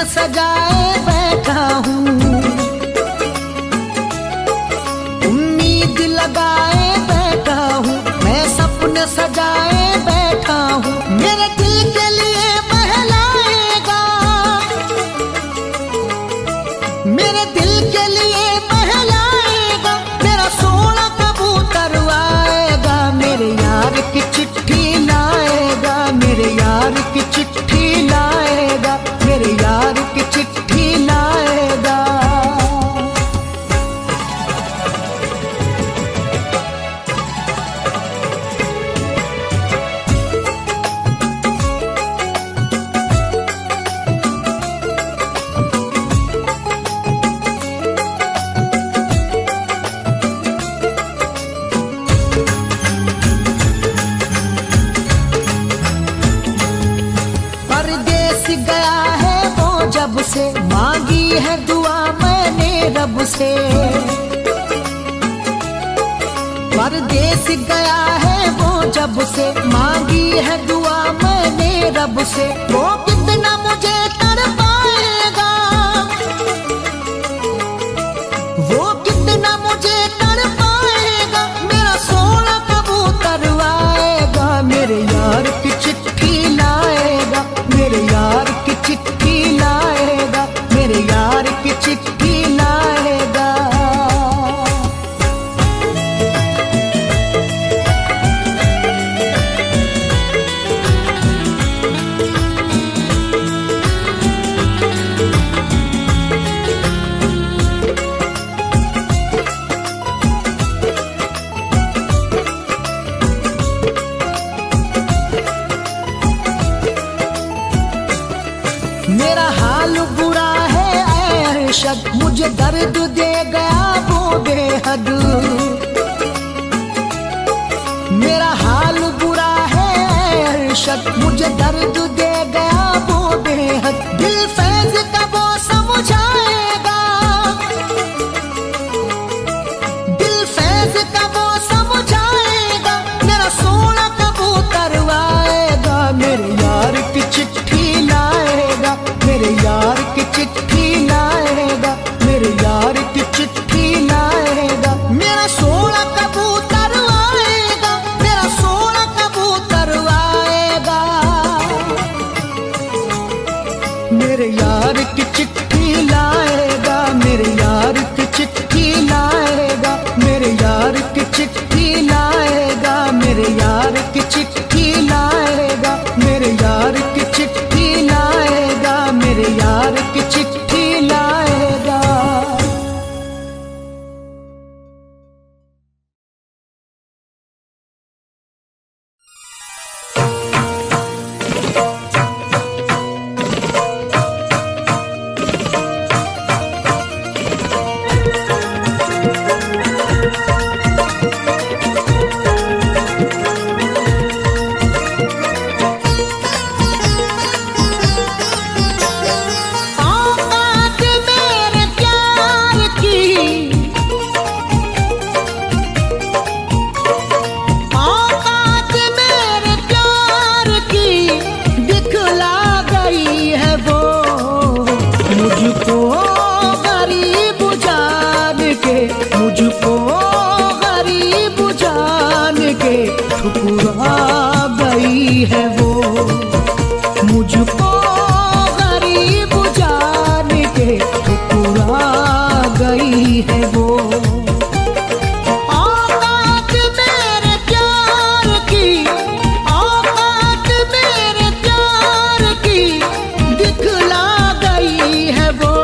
सजाए बैठा हूँ, उम्मीद लगाए बैठा हूँ, मैं सपने सजाए बैठा हूँ। मेरे दिल के लिए बहलाएगा, मेरे दिल के लिए बहलाएगा, मेरा सोना कबूतर आएगा, मेरे यार की चिट्ठी लाएगा, मेरे यार की चिट्ठी लाएगा, मेरे यार की चिट्ठी लाएगा। परदेस गया है वो जब से, मांगी है दुआ मैंने रब से। परदेस गया है वो जब से, मांगी है दुआ मैंने रब से। वो कितना मुझे तड़पाएगा, वो कितना मुझे तड़पाएगा, मेरा सोना कबूतर आएगा, मेरे यार की चिट्ठी लाएगा, मेरे यार की चिट्ठी लाएगा, मेरे यार की चिट्ठी लाएगा। मेरा हाल बुरा है ऐ अरशद, मुझे दर्द दे गया वो बेहद। मेरा हाल बुरा है ऐ अरशद, मुझे दर्द दे गया वो बेहद। दिल फैज का वो समझाएगा, दिल फैज का वो समझाएगा, मेरा सोना कबूतर आएगा, मेरे यार की चिट्ठी लाएगा, मेरे यार की चिट्ठी लाएगा, मेरे यार की चिट्ठी लाएगा। मेरा सोना कबूतर आएगा, मेरा सोना कबूतर आएगा, मेरे यार की चिट्ठी लाएगा, मेरे यार की चिट्ठी लाएगा, मेरे यार की चिट्ठी लाएगा, मेरे यार की चिट्ठी लाएगा, मेरे यार की चिट्ठी लाएगा, मेरे यार की चिट्ठी लाएगा। ठुकरा गई है वो, मुझको गरीब जान के ठुकरा गई है वो। औकात मेरे प्यार की, औकात मेरे प्यार की दिखला गई है वो,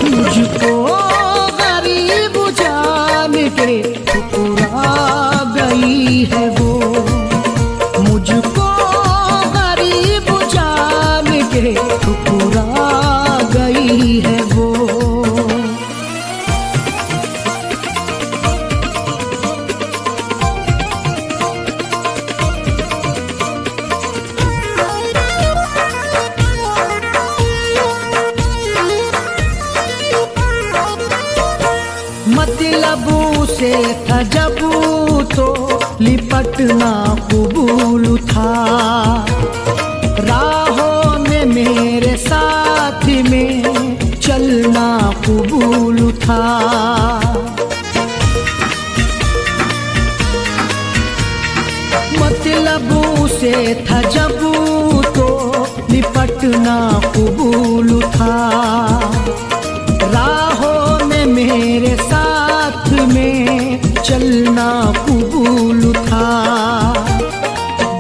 मुझको गरीब जान के ठुकरा गई है वो, मुझको गरीब जान के ठुकरा गई है वो। मतलबू से था जब तो लिपट से था जब तो निपटना कबूल था, राहों में मेरे साथ में चलना कबूल था।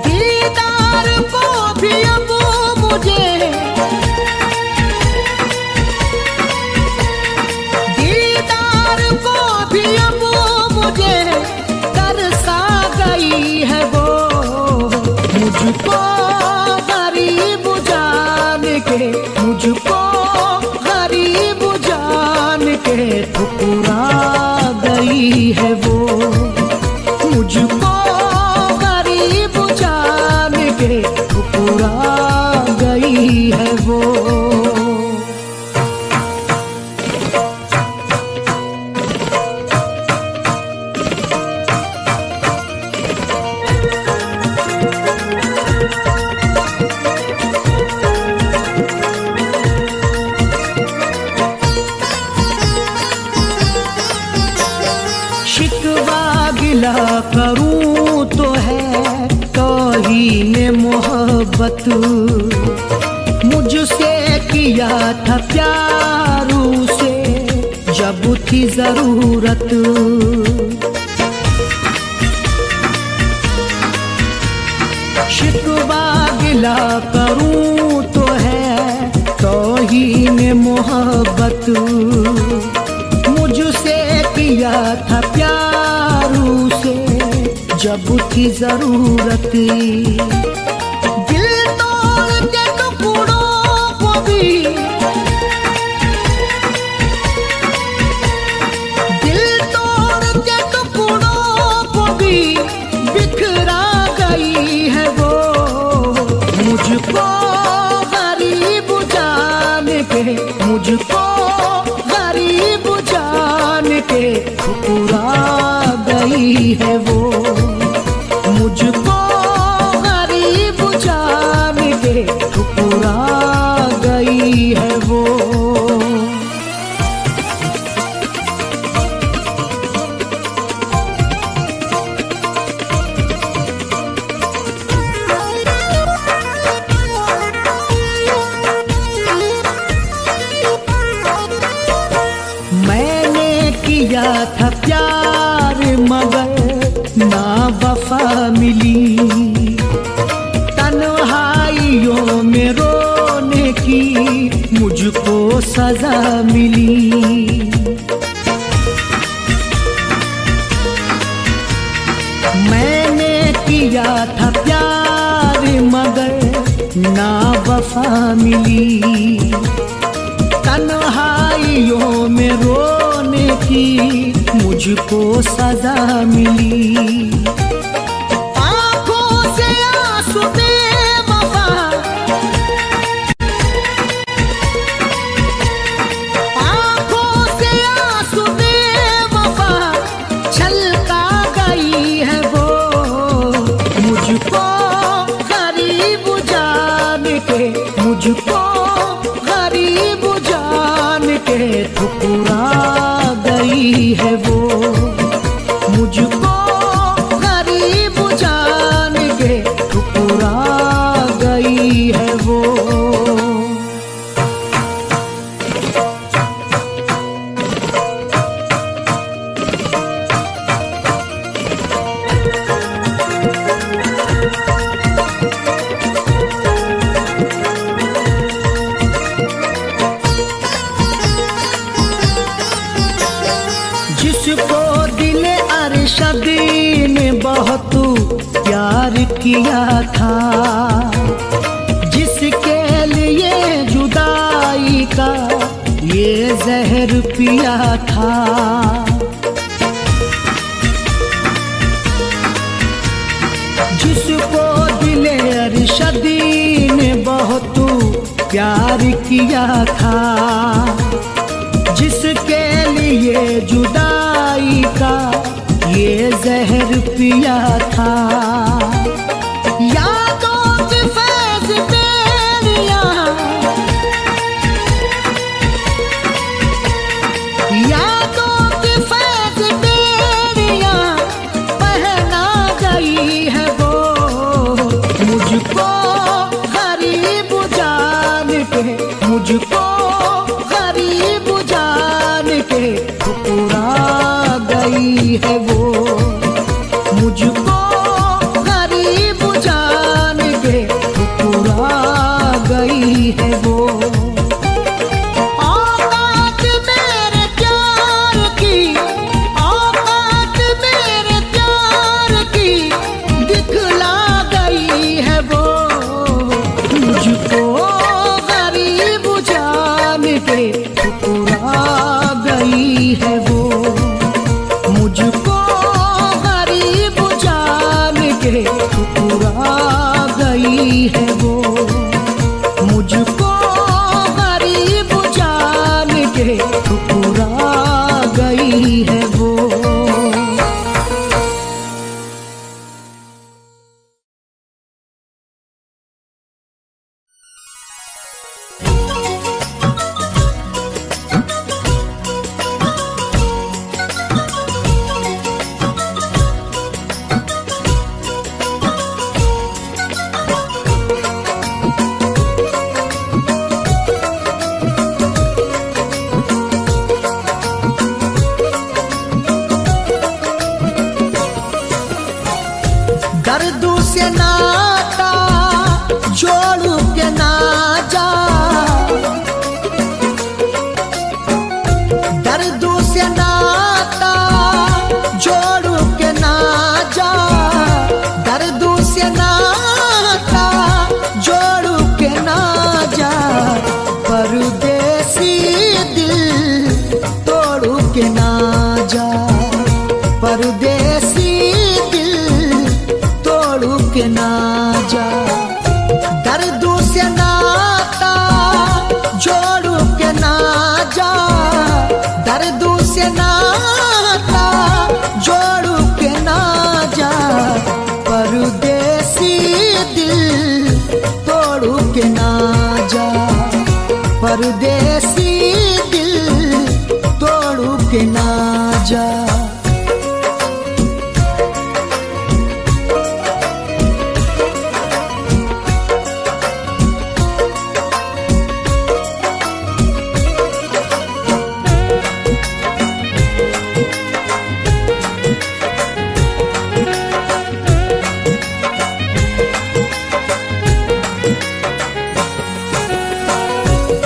दीदार को भी अब मुझे, दीदार को भी अब मुझे तरसा गई है वो, मुझको गरीब जान के, मुझको गरीब जान के ठुकरा गई है वो, मुझको गरीब जान के ठुकरा गई है वो। शिकवा गिला करूं तो है तौहीन मोहब्बत, मुझसे किया था प्यार उसे जब थी जरूरत। शिकवा गिला करूं तो है तौहीन मोहब्बत, मुझसे किया था प्यार उसे जब थी जरूरत। दिल तोड़ के टुकड़ों को भी, दिल तोड़ के टुकड़ों को भी बिखरा गई है वो, मुझको गरीब जान के, मुझको गरीब जान के ठुकरा गई है वो, मुझको गरीब जान के ठुकरा गई है वो। मैंने किया था प्यार मगर ना वफा मिली, तन्हाइयों में रोने की मुझको सजा मिली। मैंने किया था प्यार मगर ना वफा मिली, तन्हाइयों में रोने की मुझको सजा मिली। आंखों से आंसू बेवफा, आंखों से आंसू बेवफा छलका गई है वो, मुझको गरीब जान के, मुझको गरीब जान के ठुकरा गई है वो, मुझको गरीब जान के ठुकरा गई है वो। जिसको दिल अरशद ने बहुत प्यार किया था, जिसके लिए जुदाई का ये जहर पिया था, जिसको दिल अरशद ने बहुत प्यार किया था, जिसके लिए जुदाई का ये जहर पिया था। यादों की फैज़ बेड़ियां, यादों की फैज़ बेड़ियां पहना गई है वो, मुझ मुझको गरीब जान के ठुकरा गई है वो, मुझको गरीब जान के ठुकरा गई है वो। औकात मेरे प्यार की, औकात मेरे प्यार की दिखला गई है वो, मुझको गरीब जान के ठुकरा गई है वो, मुझको गरीब जान के ठुकरा गई है वो, मुझको गरीब जान के ठुकरा गई है वो। दर्दों से नाता जोड़ू के ना जा, दर्दों से नाता जोड़ू के ना जा, दर्दों से नाता जोड़ू के ना जा, परदेसी दिल तोड़ू के ना जा, परदेसी के ना जा, दर्दों से नाता जोड़ू के ना जा, दर्दों से नाता जोड़ू के ना जा, परदेसी दिल तोड़ू के ना जा, परदेसी दिल तोड़ू के ना जा।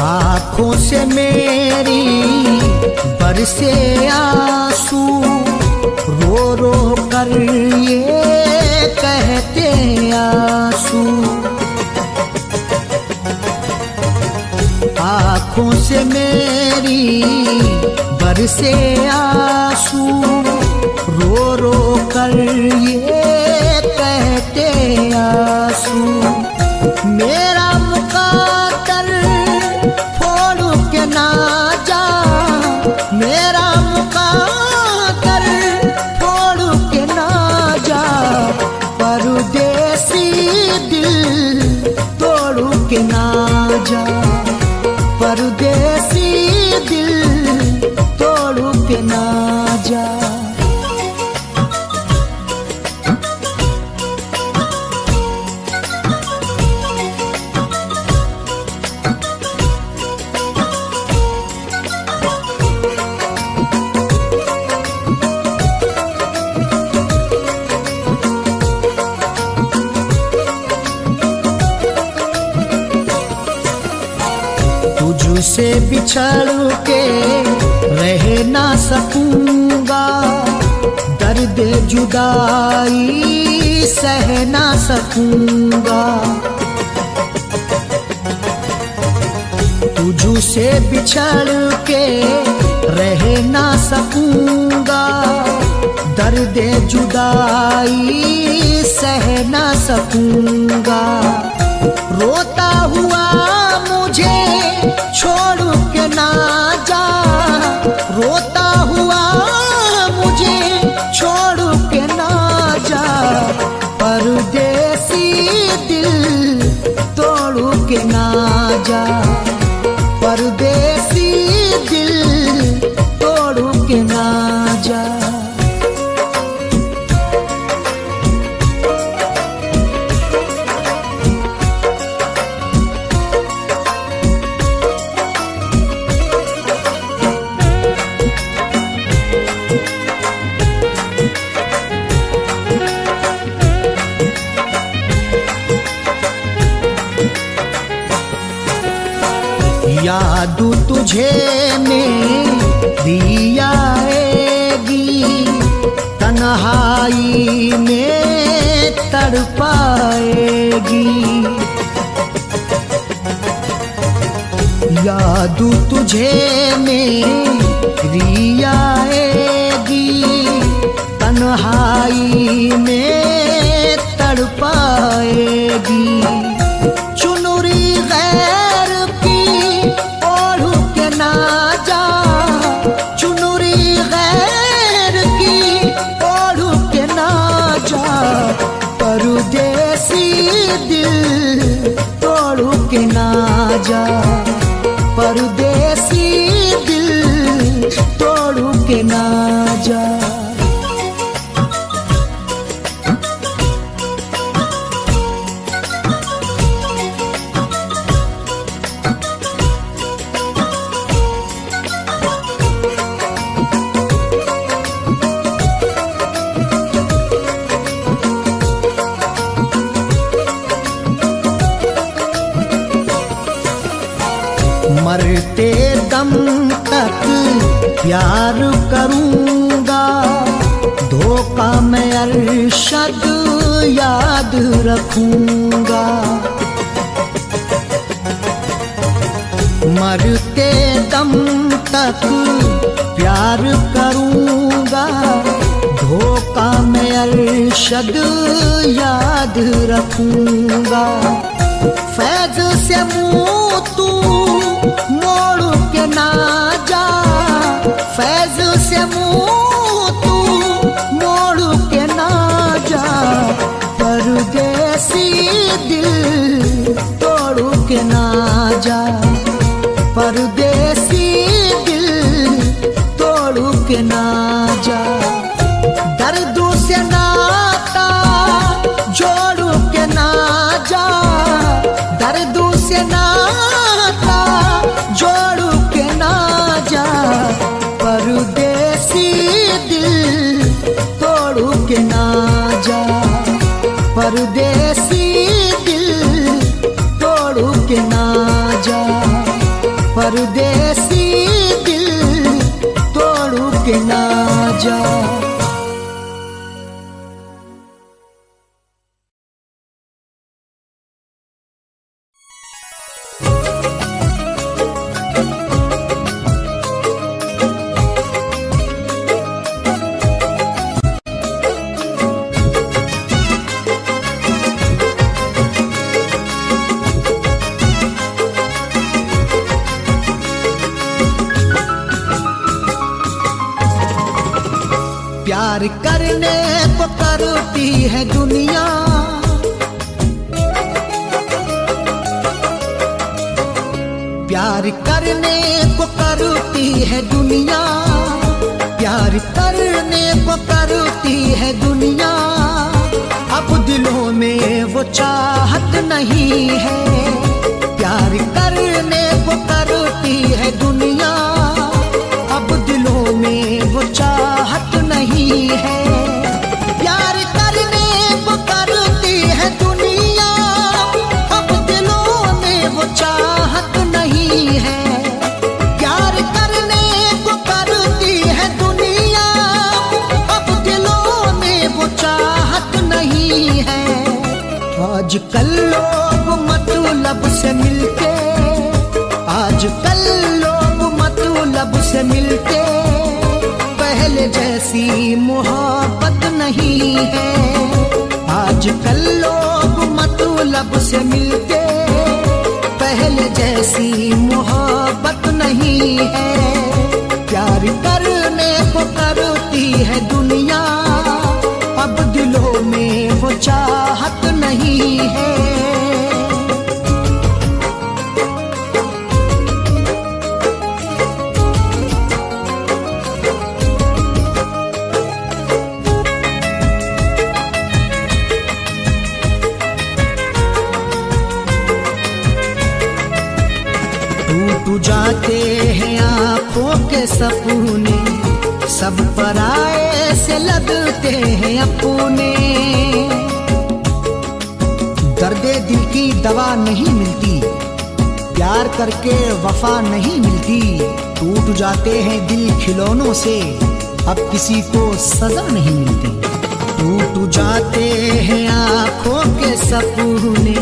आँखों से मेरी बरसे आंसू, रो रो कर ये कहते आंसू, आँखों से मेरी बरसे आंसू, रो रो कर ये कहते आंसू, मेरा मुक़द्दर फोड़ के ना जा, मेरा मुक़द्दर फोड़ के ना जा, परदेसी दिल तोड़ के ना जा, परदेसी दिल तोड़ के ना जा। तुझसे बिछड़ के रह ना सकूंगा, दर्द जुदाई सह ना सकूंगा, तुझसे बिछड़ के रह ना सकूंगा, दर्द जुदाई सह ना सकूंगा, रोता हुआ मुझे छोड़ के ना जा, रोता हुआ मुझे छोड़ के ना जा, परदेसी दिल तोड़ के ना जा, परदेसी दिल तोड़ के ना जा। याद तुझे मेरी आएगी, तन्हाई में तड़पाएगी। याद तुझे मेरी आएगी, तन्हाई में तड़पाएगी। चुनरी गैर की ओढ़ के ना जा, चुनरी गैर की ओढ़ के ना जा, परदेसी दिल तोड़ के ना जा, परदेसी दिल तोड़ के ना जा। मरते दम तक प्यार करूंगा, धोखा मैं अरशद याद रखूंगा। मरते दम तक प्यार करूंगा, धोखा मैं अरशद याद रखूंगा। फैज से मुँह तू मोड़ के ना जा, फैज से मुँह तू मोड़ के ना जा, परदेसी दिल तोड़ के ना जा, परदेसी दिल तोड़ के ना जा। दर्द से नाता जोड़ के ना जा, दर्द से नाता जोड़ के ना जा, परदेसी दिल तोड़ के ना जा, परदेसी दिल तोड़ के ना जा, परदेसी दिल तोड़ के ना जा। प्यार करने को करती है दुनिया, प्यार करने को करती है दुनिया, प्यार करने को करती है दुनिया। अब दिलों में वो चाहत नहीं है, प्यार करने को करती है दुनिया। अब दिलों में वो चाहत नहीं है, प्यार करने को करती है दुनिया। अब दिलों में वो चाहत नहीं है, प्यार करने को करती है दुनिया। अब दिलों में वो चाहत नहीं है। आजकल लोग मतलब से मिलते, आजकल लोग मतलब से मिलते, पहले जैसी मोहब्बत नहीं है। आजकल लोग मतलब से मिलते, पहले जैसी मोहब्बत नहीं है। प्यार करने को करती है दुनिया, अब दिलों में वो चाहत नहीं है। टूट जाते हैं आँखों के सपने, सब पराए से लगते हैं अपने। दर्दे दिल की दवा नहीं मिलती, प्यार करके वफा नहीं मिलती, टूट जाते हैं दिल खिलौनों से, अब किसी को सजा नहीं मिलती। टूट जाते हैं आँखों के सपने,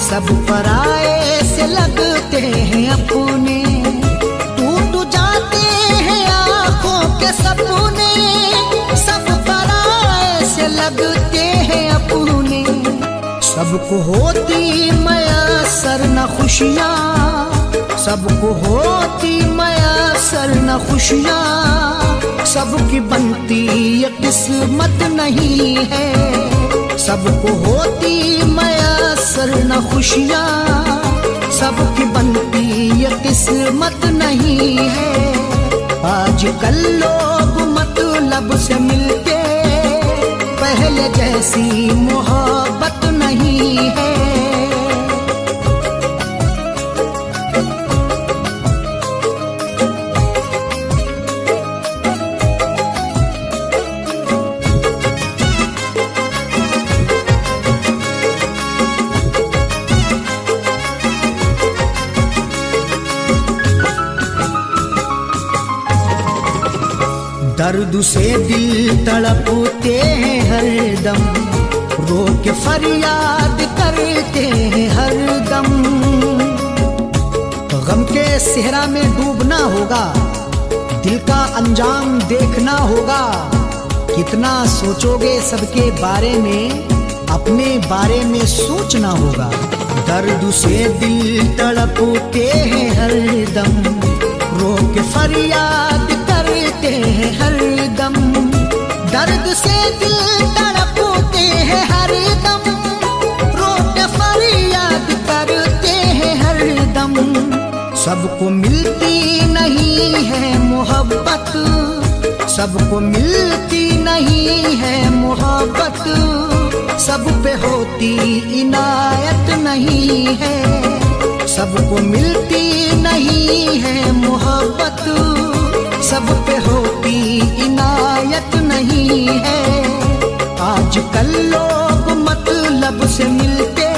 सब पराए से लगते हैं अपने। टूट जाते हैं आँखों के सपने, सब पराए से लगते हैं अपने। सबको होती मयसर न खुशियाँ, सबको होती मयसर न खुशियाँ, सबकी बनती ये किस्मत नहीं है। सबको होती मयसर न खुशियाँ, सबकी बनती ये किस्मत नहीं है। आजकल लोग मतलब से मिलके पहले जैसी मोहब्बत नहीं है। दर्द से दिल तड़पते हैं हरदम, रो के फरियाद करते हैं हरदम। गम के सेहरा में डूबना होगा, दिल का अंजाम देखना होगा। कितना सोचोगे सबके बारे में, अपने बारे में सोचना होगा। दर्द से दिल तड़पते हैं हरदम, रो के फरियाद करते हैं हरदम। दर्द से दिल तड़पते हैं हरदम, रो के फरियाद करते हैं हरदम। सबको मिलती नहीं है मोहब्बत, सबको मिलती नहीं है मोहब्बत, सब पे होती इनायत नहीं है। सबको मिलती नहीं है मोहब्बत, सब पे होती इनायत नहीं है। आजकल लोग मतलब से मिलते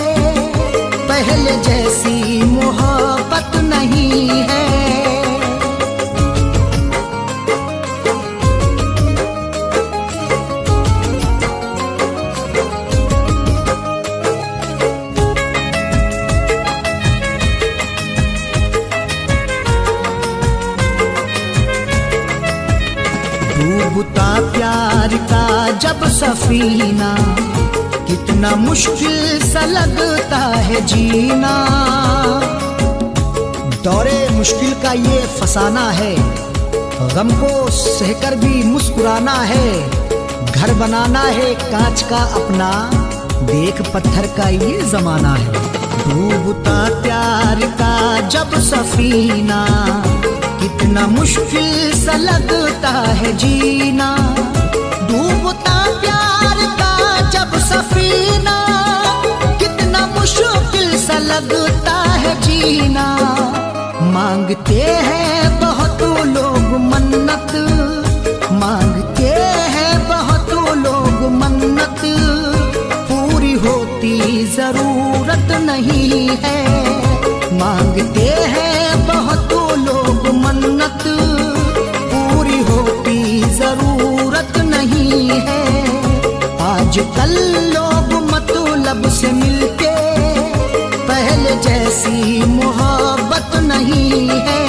पहले जैसी मोहब्बत नहीं है। डूबता प्यार का जब सफीना, कितना मुश्किल सा लगता है जीना। दौरे मुश्किल का ये फसाना है, गम को सहकर भी मुस्कुराना है। घर बनाना है कांच का अपना, देख पत्थर का ये जमाना है। डूबता प्यार का जब सफीना, कितना मुश्किल सा लगता है जीना। डूबता प्यार का जब सफीना, कितना मुश्किल सा लगता है जीना। मांगते हैं बहुत लोग मन्नत, मांगते हैं बहुत लोग मन्नत, पूरी होती जरूरत नहीं है। मांगते हैं बहुत लोग मन्नत, पूरी होती जरूरत नहीं है। आजकल लोग मतलब से मिलके पहले जैसी मोहब्बत नहीं है।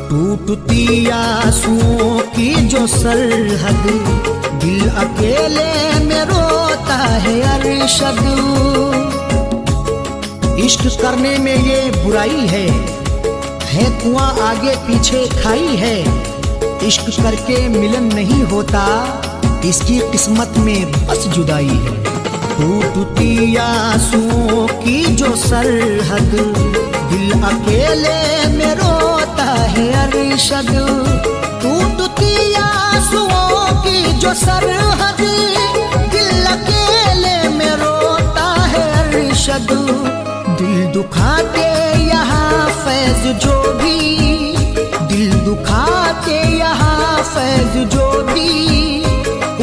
टूटती आंसुओं की जो सरहद, दिल अकेले में रोता है अरशद। इश्क करने में ये बुराई है कुआं आगे पीछे खाई है। इश्क करके मिलन नहीं होता, इसकी किस्मत में बस जुदाई है। टूटती आंसुओं की जो सरहद, दिल अकेले में रोता है अरशद। टूटती आंसुओं की जो सरहद, दिल अकेले में रोता है अरशद। दिल दुखाते यहाँ फैज जो भी, दिल दुखाते यहाँ फैज जो भी,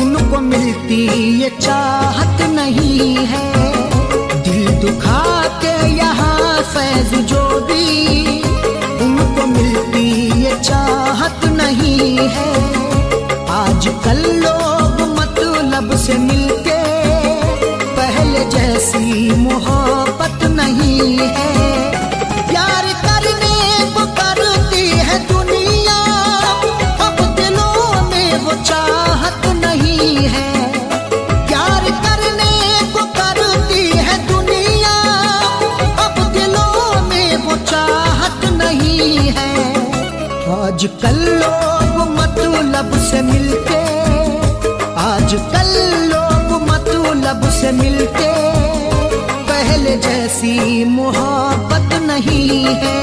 उनको मिलती ये चाहत नहीं है। दिल दुखाते यहाँ फैज जो भी, उनको मिलती ये चाहत नहीं है। आजकल लोग मतलब से मिलके पहले जैसी मोहब्बत नहीं है। प्यार करने को करती है दुनिया, अब दिलों में वो चाहत नहीं है। प्यार करने को करती है दुनिया, अब दिलों में वो चाहत नहीं है। आजकल लोग मतलब से मिलके, आजकल लोग मतलब से मिलके पहले जैसी मोहब्बत नहीं है।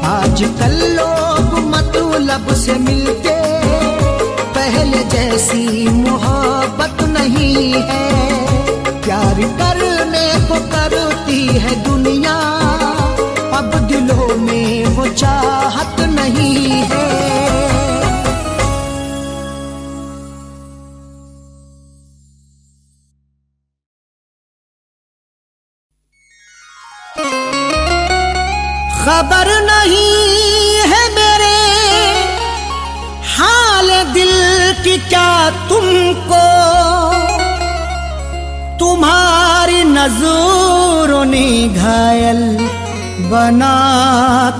आजकल लोग मतलब से मिलके पहले जैसी मोहब्बत नहीं है। प्यार करने को करती है दुनिया, अब दिलों में वो चाहत नहीं है। खबर नहीं है मेरे हाल दिल की क्या तुमको, तुम्हारी नजरों ने घायल बना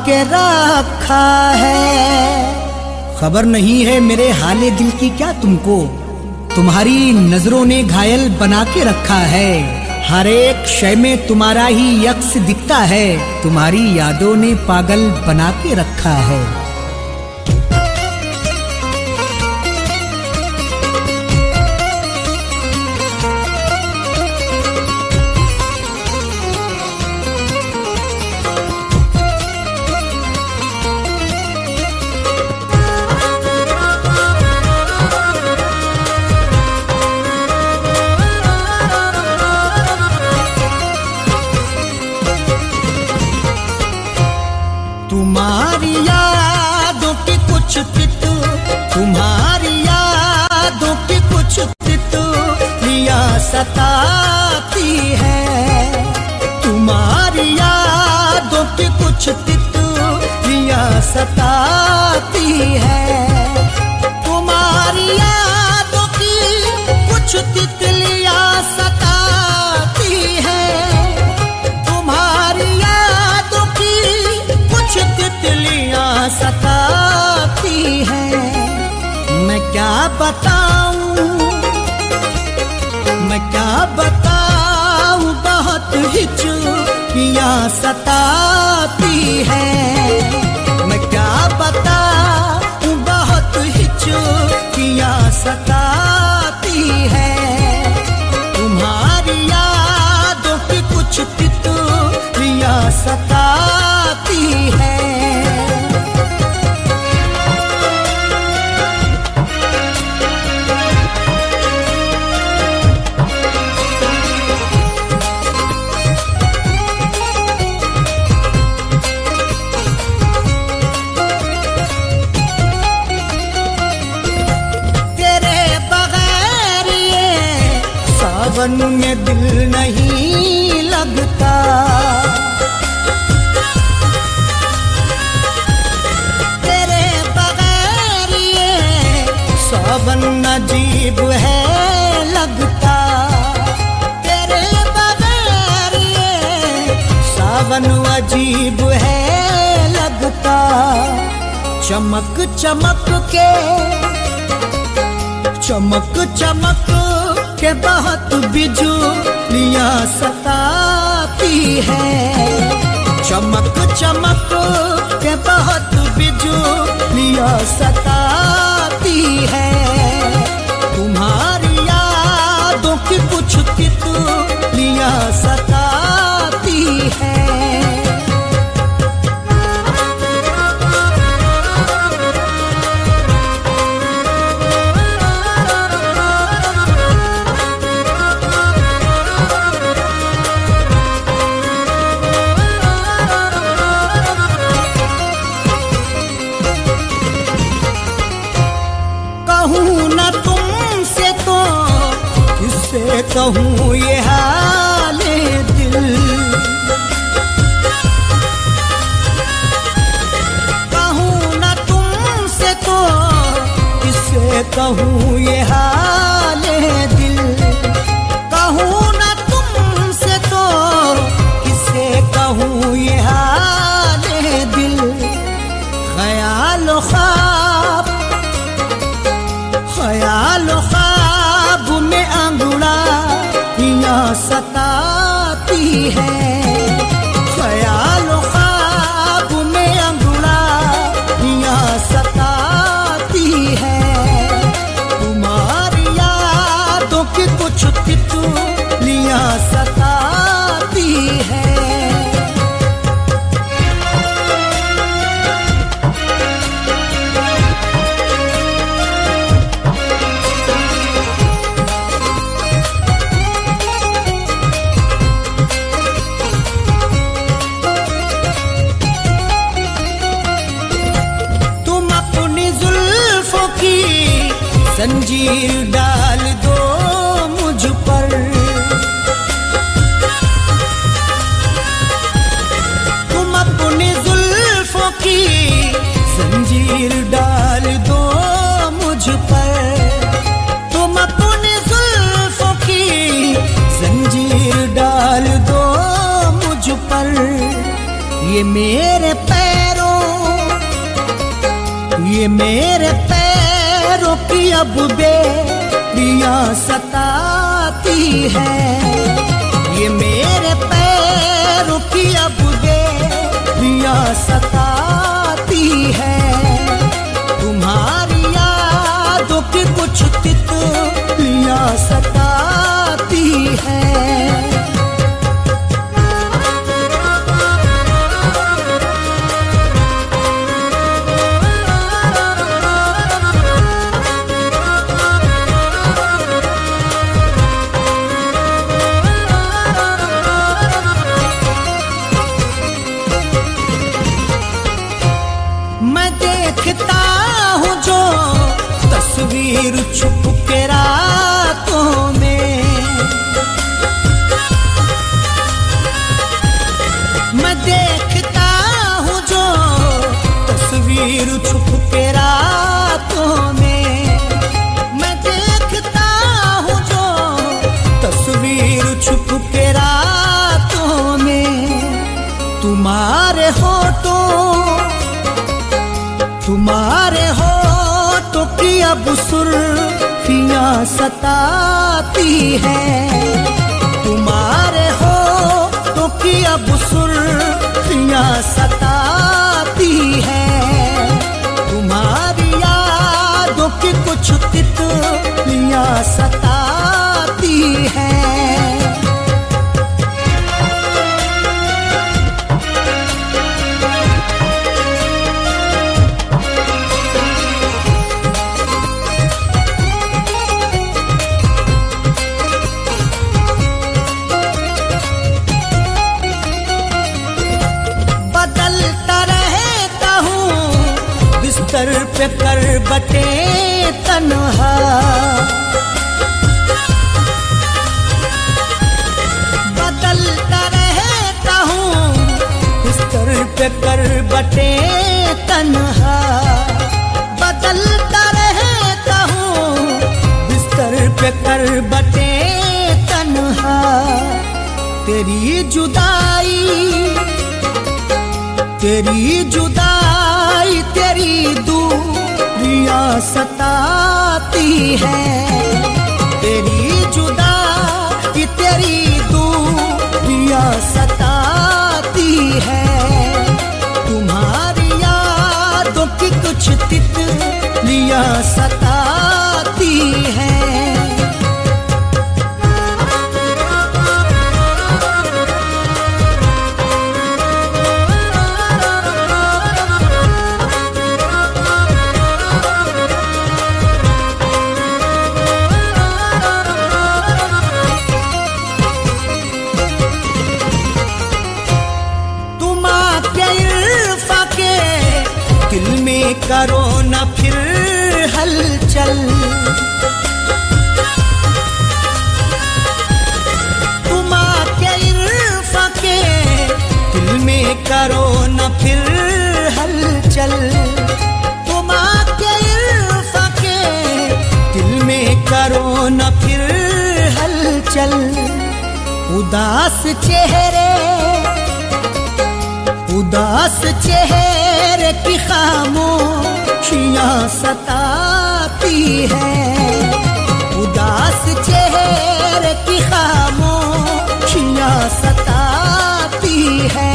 के रखा है। खबर नहीं है मेरे हाल दिल की क्या तुमको, तुम्हारी नजरों ने घायल बना के रखा है। हर एक शय में तुम्हारा ही यक्स दिखता है, तुम्हारी यादों ने पागल बना के रखा है। तुम्हारी यादों की कुछ तितु, तुम्हारी यादों की कुछ तितलियां सताती है। तुम्हारी यादों की कुछ तितलियां सताती है। तुम्हारी यादों की कुछ तितलियां सताती है। तुम्हारी यादों की कुछ तितलियां सताती है। मैं क्या बताऊं, मैं क्या बताऊं, बहुत हिचकियां सताती है। मैं क्या बताऊं, बहुत हिचकियां सताती है। तुम्हारी यादों की कुछ तितलियां सताती है। सावन में दिल नहीं लगता, तेरे बगैर ये सावन अजीब है लगता। तेरे बगैर ये सावन अजीब है लगता। चमक चमक के, चमक चमक के बहुत बिजुलियां सताती है। चमक चमक के बहुत बिजुलियां सताती है। तुम्हारी यादों की कुछ तितलियां सताती है। कहूँ न तुमसे तो किससे कहूँ ये हाले दिल। कहूँ न तुमसे तो किससे कहूँ ये हाले दिल। कहूँ न तुमसे तो किससे कहूँ ये हाले दिल। ख्याल ख्वाब में अंगुड़ाइयाँ सताती है। ख्याल ख्वाब में अंगुड़ाइयाँ सताती है। तुम्हारी यादों की कुछ तितलियाँ सताती है। जंजीर डाल दो मुझ पर। तुम अपनी जुल्फों की जंजीर डाल दो मुझ पर। तुम अपनी जुल्फों की जंजीर डाल दो मुझ पर। ये मेरे पैरों की अब बेड़ियाँ सताती है। ये मेरे पैरों की अब बेड़ियाँ सताती है। तुम्हारी यादों की कुछ तितलियाँ सताती है। तस्वीर छुप के रातों में मैं देखता हूँ जो तस्वीर छुप के रातों में। मैं देखता हूँ जो तस्वीर छुप के रातों में। तुम्हारे होठों की अब सुर्खियाँ सताती है। तुम्हारे होठों की अब सुर्खियाँ सताती है। तुम्हारी यादों की कुछ तितलियाँ सताती है। बिस्तर पे कर बटे तन्हा। बदलता रहता हूँ बिस्तर पे कर बटे तन्हा। बदलता रहता हूँ बिस्तर पे कर बटे तन्हा। तेरी जुदाई तेरी दूरियां सताती है। तेरी जुदाई तेरी दूरियां सताती है। तुम्हारी यादों की कुछ तितलियां सताती है। करो न फिर हलचल। तुम आके इरफा के दिल में करो न फिर हलचल। तुम आके इरफा के दिल में करो न फिर हलचल। उदास चेहरे की खामोशियां सताती है। उदास चेहरे की खामोशियां सताती है।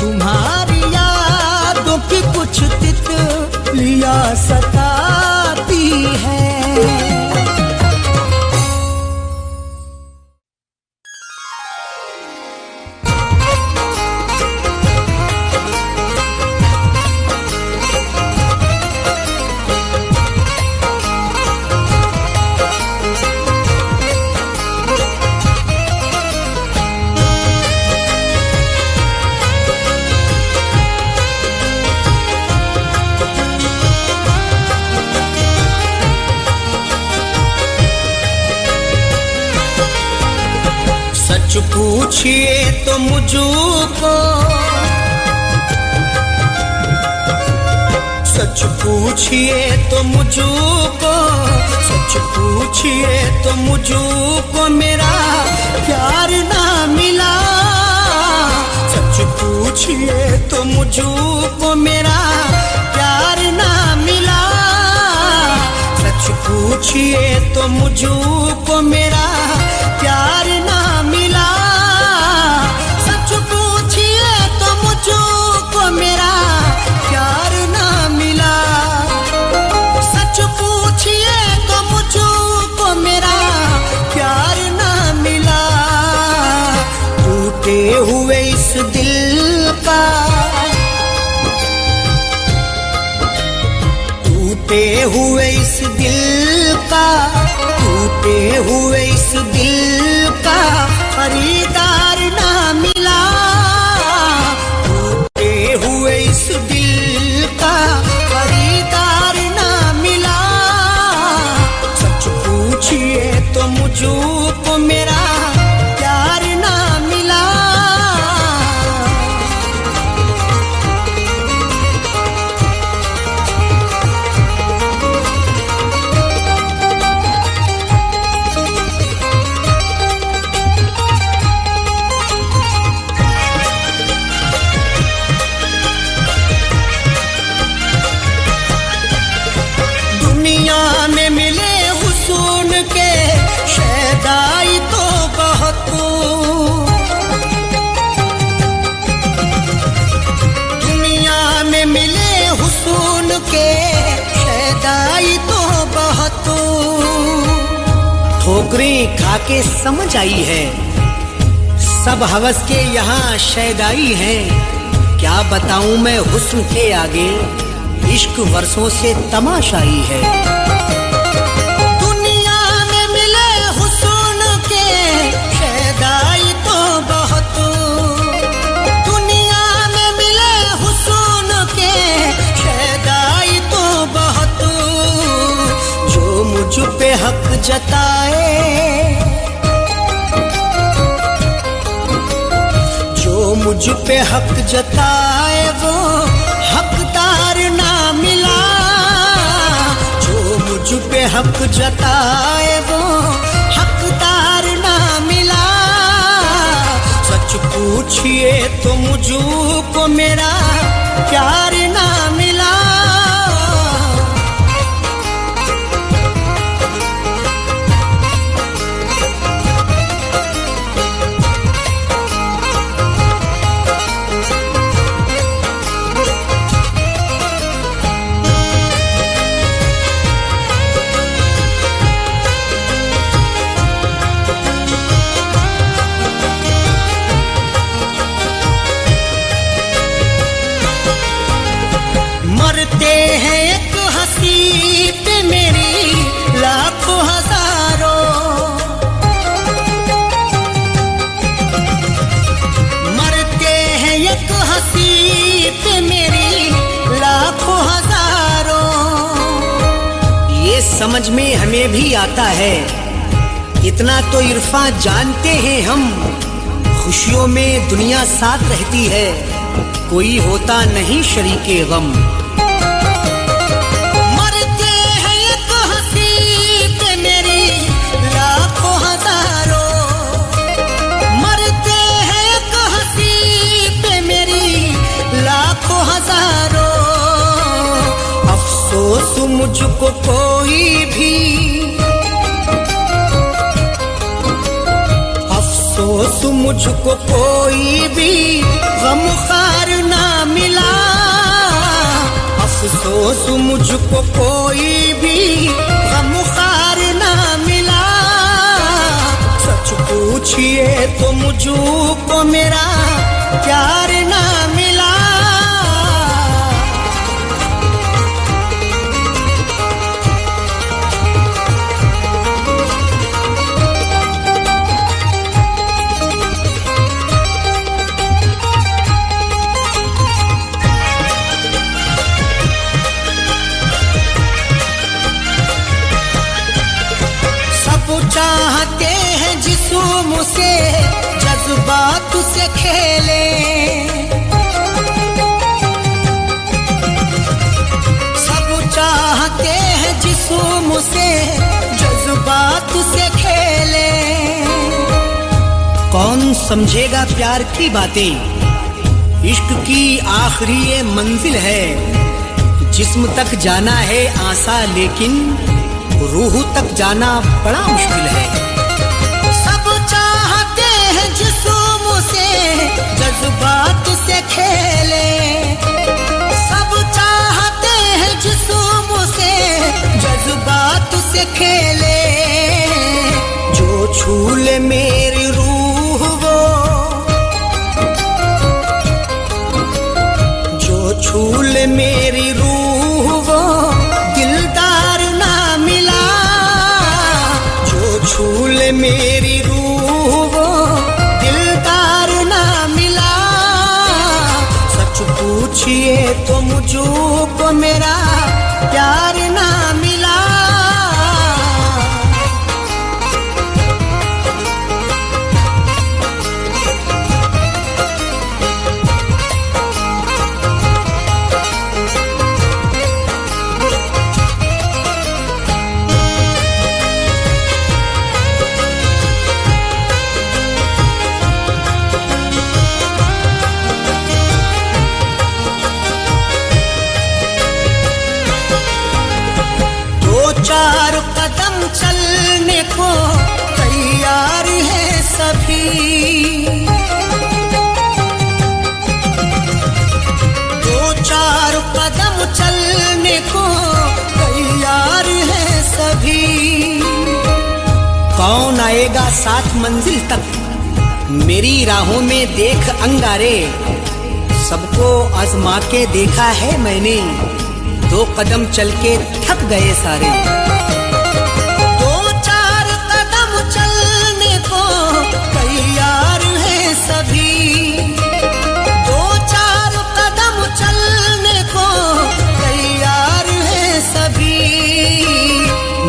तुम्हारी यादों की कुछ तितलियां सताती है। सच पूछिए तो मुझको, सच पूछिए तो मुझको, सच पूछिए तो मुझको मेरा प्यार ना मिला। सच पूछिए तो मुझको मेरा प्यार ना मिला। सच पूछिए तो मुझको मेरा प्यार ना मिला। सच पूछिए तो मुझको मेरा प्यार ना मिला। सच पूछिए तो मुझको मेरा प्यार ना मिला। टूटे हुए इस दिल का, टूटे हुए इस दिल का, टूटे हुए इस दिल का खरीदार ना मिला। टूटे हुए इस दिल का खरीदार ना मिला। सच पूछिए तो मुझको मेरा प्यार ना मिला। दुनिया में मिले हुस्न के शैदाई तो बहुत, दुनिया में मिले हुस्न के शैदाई तो बहुत। ठोकरें खा के समझ आई है, सब हवस के यहाँ शैदाई है। क्या बताऊं मैं हुस्न के आगे, इश्क वर्षों से तमाशाई है। दुनिया में मिले हुस्न के शैदाई तो बहुत, दुनिया में मिले हुस्न के शैदाई तो बहुत। जो मुझ पे हक जताए, जो मुझ पे हक जताए वो हकदार ना मिला। जो मुझ पे हक जताए वो हकदार ना मिला। सच पूछिए तो मुझको मेरा प्यार ना मिला। मरते हैं एक हंसी पे मेरी लाखों हजारों, मरते हैं एक हंसी पे मेरी लाखों हजारों। समझ में हमें भी आता है, इतना तो इरफा जानते हैं हम, खुशियों में दुनिया साथ रहती है, कोई होता नहीं शरीके गम। मरते हैं एक हंसी पे मेरी लाखों हजारों, मरते हैं एक हंसी पे मेरी लाखों हजारों। अफसोस मुझको कोई भी, अफसोस मुझको कोई भी गमखार ना मिला, अफसोस मुझको कोई भी गमखार ना मिला। सच पूछिए तो मुझको मेरा प्यार ना मिला। चाहते हैं जिस्म से जज्बात से खेले, सब चाहते हैं जिस्म से जज्बात से खेले। कौन समझेगा प्यार की बातें, इश्क की आखिरी ये मंजिल है, जिस्म तक जाना है आसा लेकिन रूह तक जाना बड़ा मुश्किल है। सब चाहते हैं जिस्म से जज्बात से खेले, सब चाहते हैं जिस्म से जज्बात से खेले। जो छू ले मेरी रूह वो, जो छू ले मेरी रूह वो दिलदार ना मिला, जो छू ले मेरी रूह वो दिलदार ना मिला। सच पूछिए तो मुझको मेरा प्यार ना मिला। चार कदम चलने को तैयार है सभी, दो चार कदम चलने को तैयार है सभी। कौन आएगा साथ मंजिल तक, मेरी राहों में देख अंगारे, सबको आजमा के देखा है मैंने, दो कदम चल के थक गए सारे। दो चार कदम चलने को तैयार है सभी, दो चार कदम चलने को तैयार है सभी।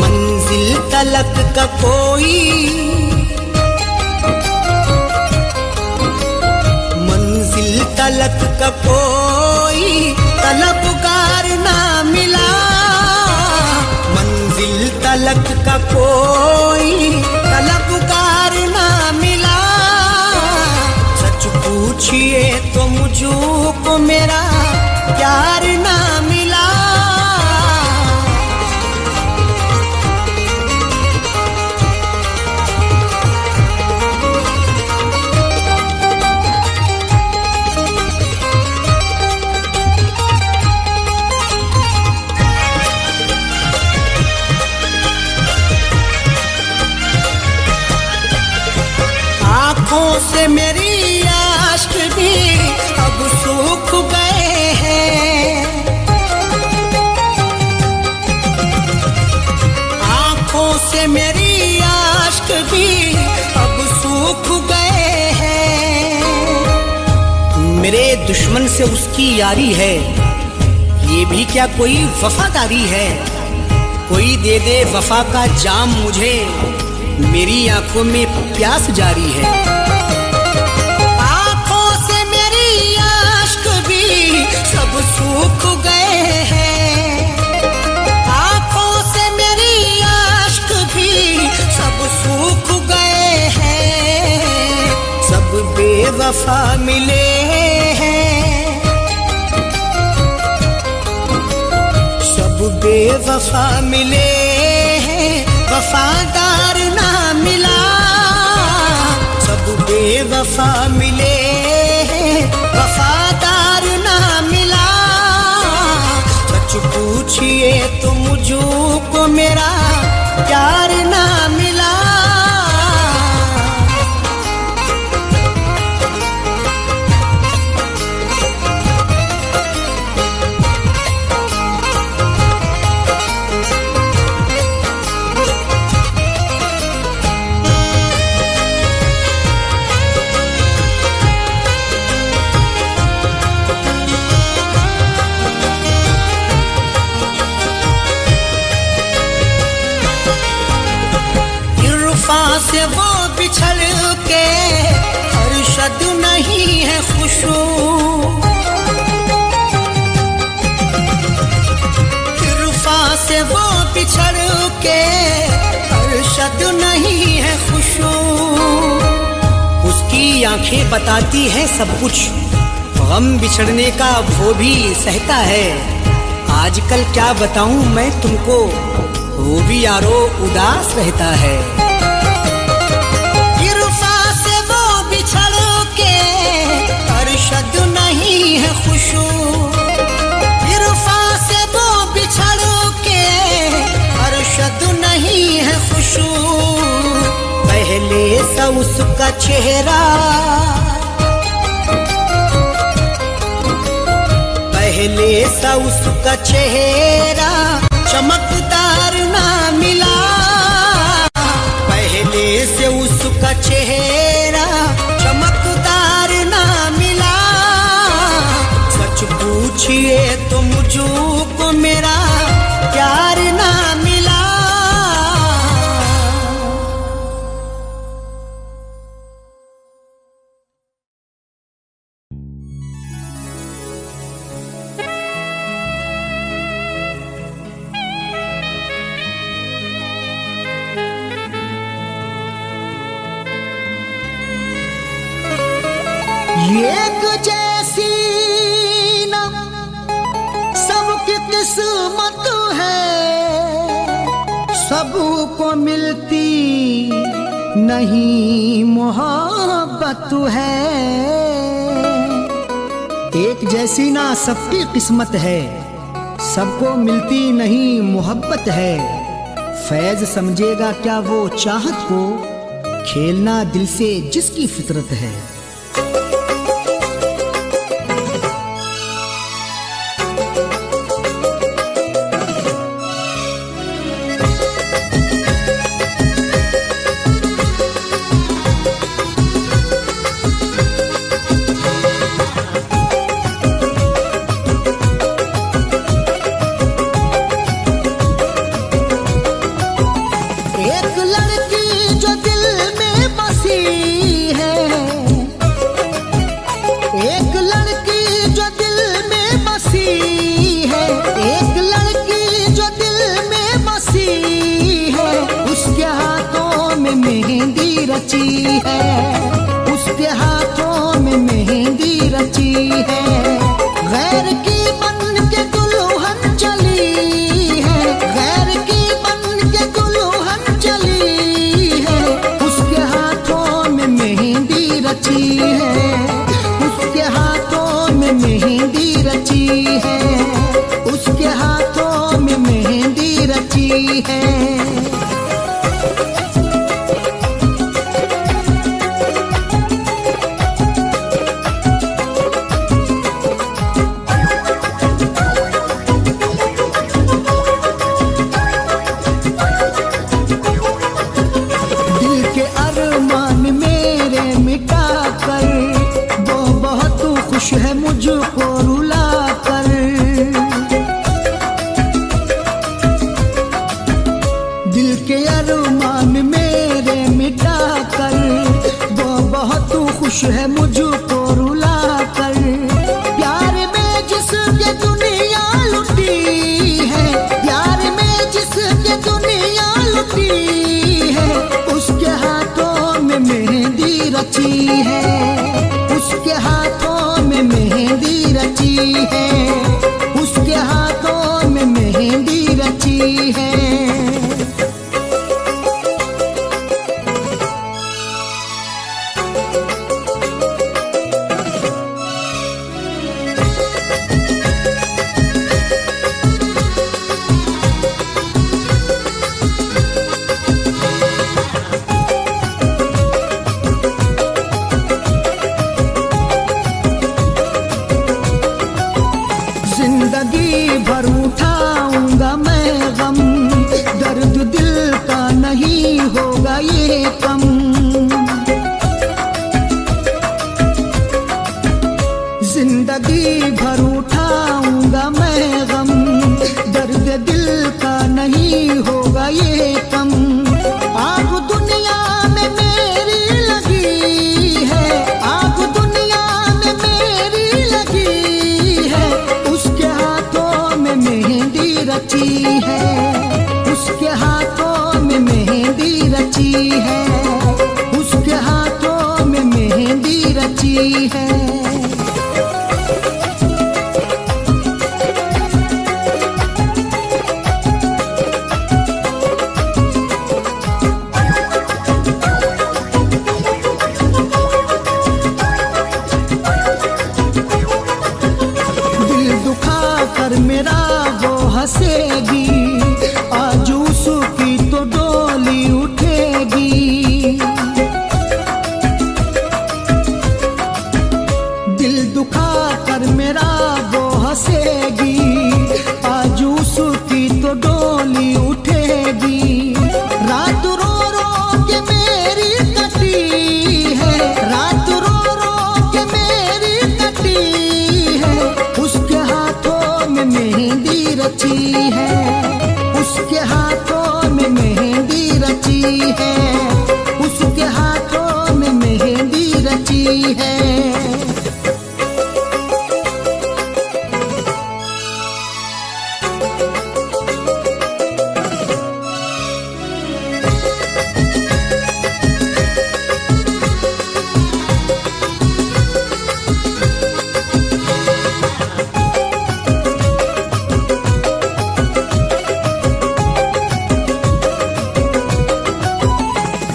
मंजिल तलक का कोई, मंजिल तलक का कोई तलबगार ना मिला, मंजिल तलक का कोई तलबगार ना मिला। सच पूछिए तो मुझको मेरा प्यार ना मिला। आँखों से मेरी आश्क भी अब सूख गए हैं, आँखों से मेरी आश्क भी अब सूख गए हैं। मेरे दुश्मन से उसकी यारी है, ये भी क्या कोई वफादारी है, कोई दे दे वफा का जाम मुझे, मेरी आंखों में प्यास जारी है। आंखों से मेरी आश्क भी सब सूख गए हैं, आंखों से मेरी आश्क भी सब सूख गए हैं। सब बेवफा मिले हैं, सब बेवफा मिले हैं, वफादार ना मिला। सब बेवफा मिले हैं, वफादार ना मिला। सच पूछिए तो मुझको मेरा प्यार ना मिला। से वो बिछड़ के अरशद नहीं है खुशू, इरफा से वो बिछड़ के अरशद नहीं है खुशू। उसकी आंखें बताती हैं सब कुछ, गम बिछड़ने का वो भी सहता है। आजकल क्या बताऊं मैं तुमको, वो भी यारो उदास रहता है। अरशद नहीं है खुशू, इरफा से वो बिछड़ के अरशद नहीं है खुशू। पहले सा उसका चेहरा, पहले सा उसका चेहरा चमकदार ना मिला। पहले से उसका चेहरा चमकदार ना मिला। सच पूछिए तो मुझको मेरा प्यार ना मिला। एक जैसी न सबकी किस्मत है, सबको मिलती नहीं मोहब्बत है। एक जैसी ना सबकी किस्मत है, सबको मिलती नहीं मोहब्बत है। फैज समझेगा क्या वो चाहत को, खेलना दिल से जिसकी फितरत है। एक लड़की जो दिल में बसी है, एक लड़की जो दिल में बसी है, एक लड़की जो दिल में बसी है। उसके हाथों में मेहंदी रची है, उसके हाथों में मेहंदी रची है। गैर की बन के दुल्हन चली है, गैर की बन के दुल्हन चली है। उसके हाथों में मेहंदी रची है, उसके हाथों में मेहंदी रची है, उसके हाथों में मेहंदी रची है। है मुझको रुला कर, खुश है मुझको रुला कर। प्यार में जिसके दुनिया लुटी है, प्यार में जिसके दुनिया लुटी है, उसके हाथों में मेहंदी रची है, उसके हाथों में मेहंदी रची है, उसके हाथों में मेहंदी रची है। जिंदगी भर उठाऊंगा मैं गम, दर्द दिल का नहीं होगा ये कम। जिंदगी भर उठाऊंगा मैं गम, दर्द दिल का नहीं होगा ये कम। आग दुनिया में मेरी लगी है, आग दुनिया में मेरी लगी है, उसके हाथों में मेहंदी रची है, उसके हाथों में मेहंदी रची है, उसके हाथों में मेहंदी रची है। मेरा वो हंसेगी, आज उसकी तो डोली उठेगी। दिल दुखा कर मेरा वो हंसेगी, आज उसकी तो डोली उठेगी। रात रो रो के मेरी कटी है, रात रो रो के मेरी कटी है, उसके हाथों में मेहंदी रची है, उसके हाथों में मेहंदी रची है, उसके हाथों में मेहंदी रची है।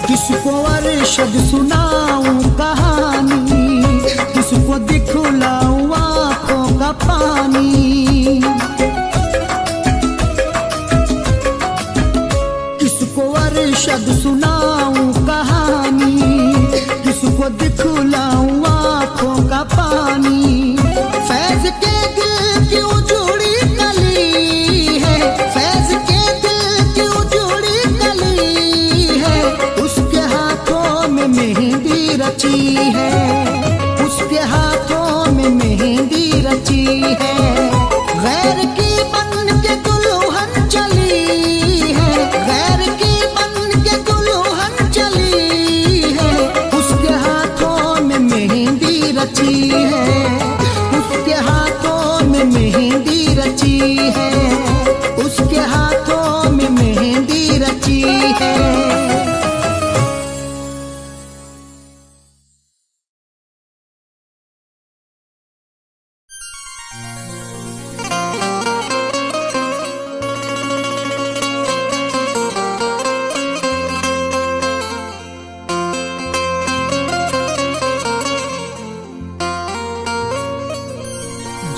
किसको अरशद सुनाऊं कहानी, किसको दिखलाऊं आँखों का पानी। किसको अरशद सुनाऊं कहानी, किसको दिखलाऊं आँखों का पानी। फैज के दिल की उजड़ी कली है, फैज के दिल की उजड़ी कली है, उसके हाथों में मेहंदी रची है, उसके हाथों में मेहंदी रची है। गैर की बन के दुल्हन चली है, गैर की बन के दुल्हन चली है, उसके हाथों में मेहंदी रची है, उसके हाथों में मेहंदी रची है, उसके हाथों में मेहंदी रची है।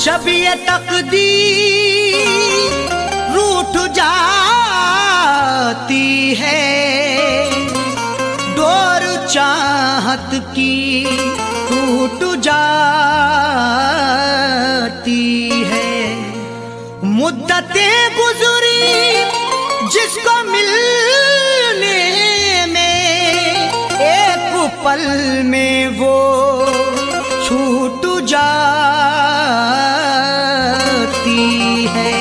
जब ये तकदीर रूठ जाती है, डोर चाहत की टूट जाती है। मुद्दतें गुजरी जिसको मिलने में, एक पल में वो छूट जाती है।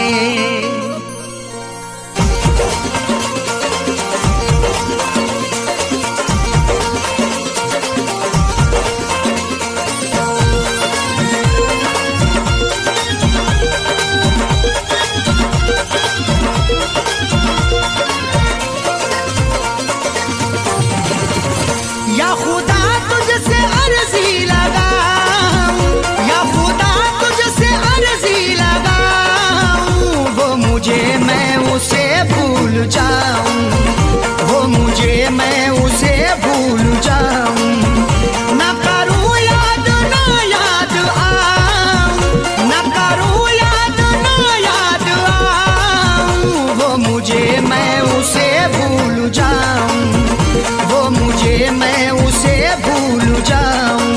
मैं उसे भूल जाऊं, वो मुझे मैं उसे भूल जाऊं। न करूं याद ना याद आऊं, न करूं याद ना याद आऊं, वो मुझे मैं उसे भूल जाऊं, वो मुझे मैं उसे भूल जाऊं।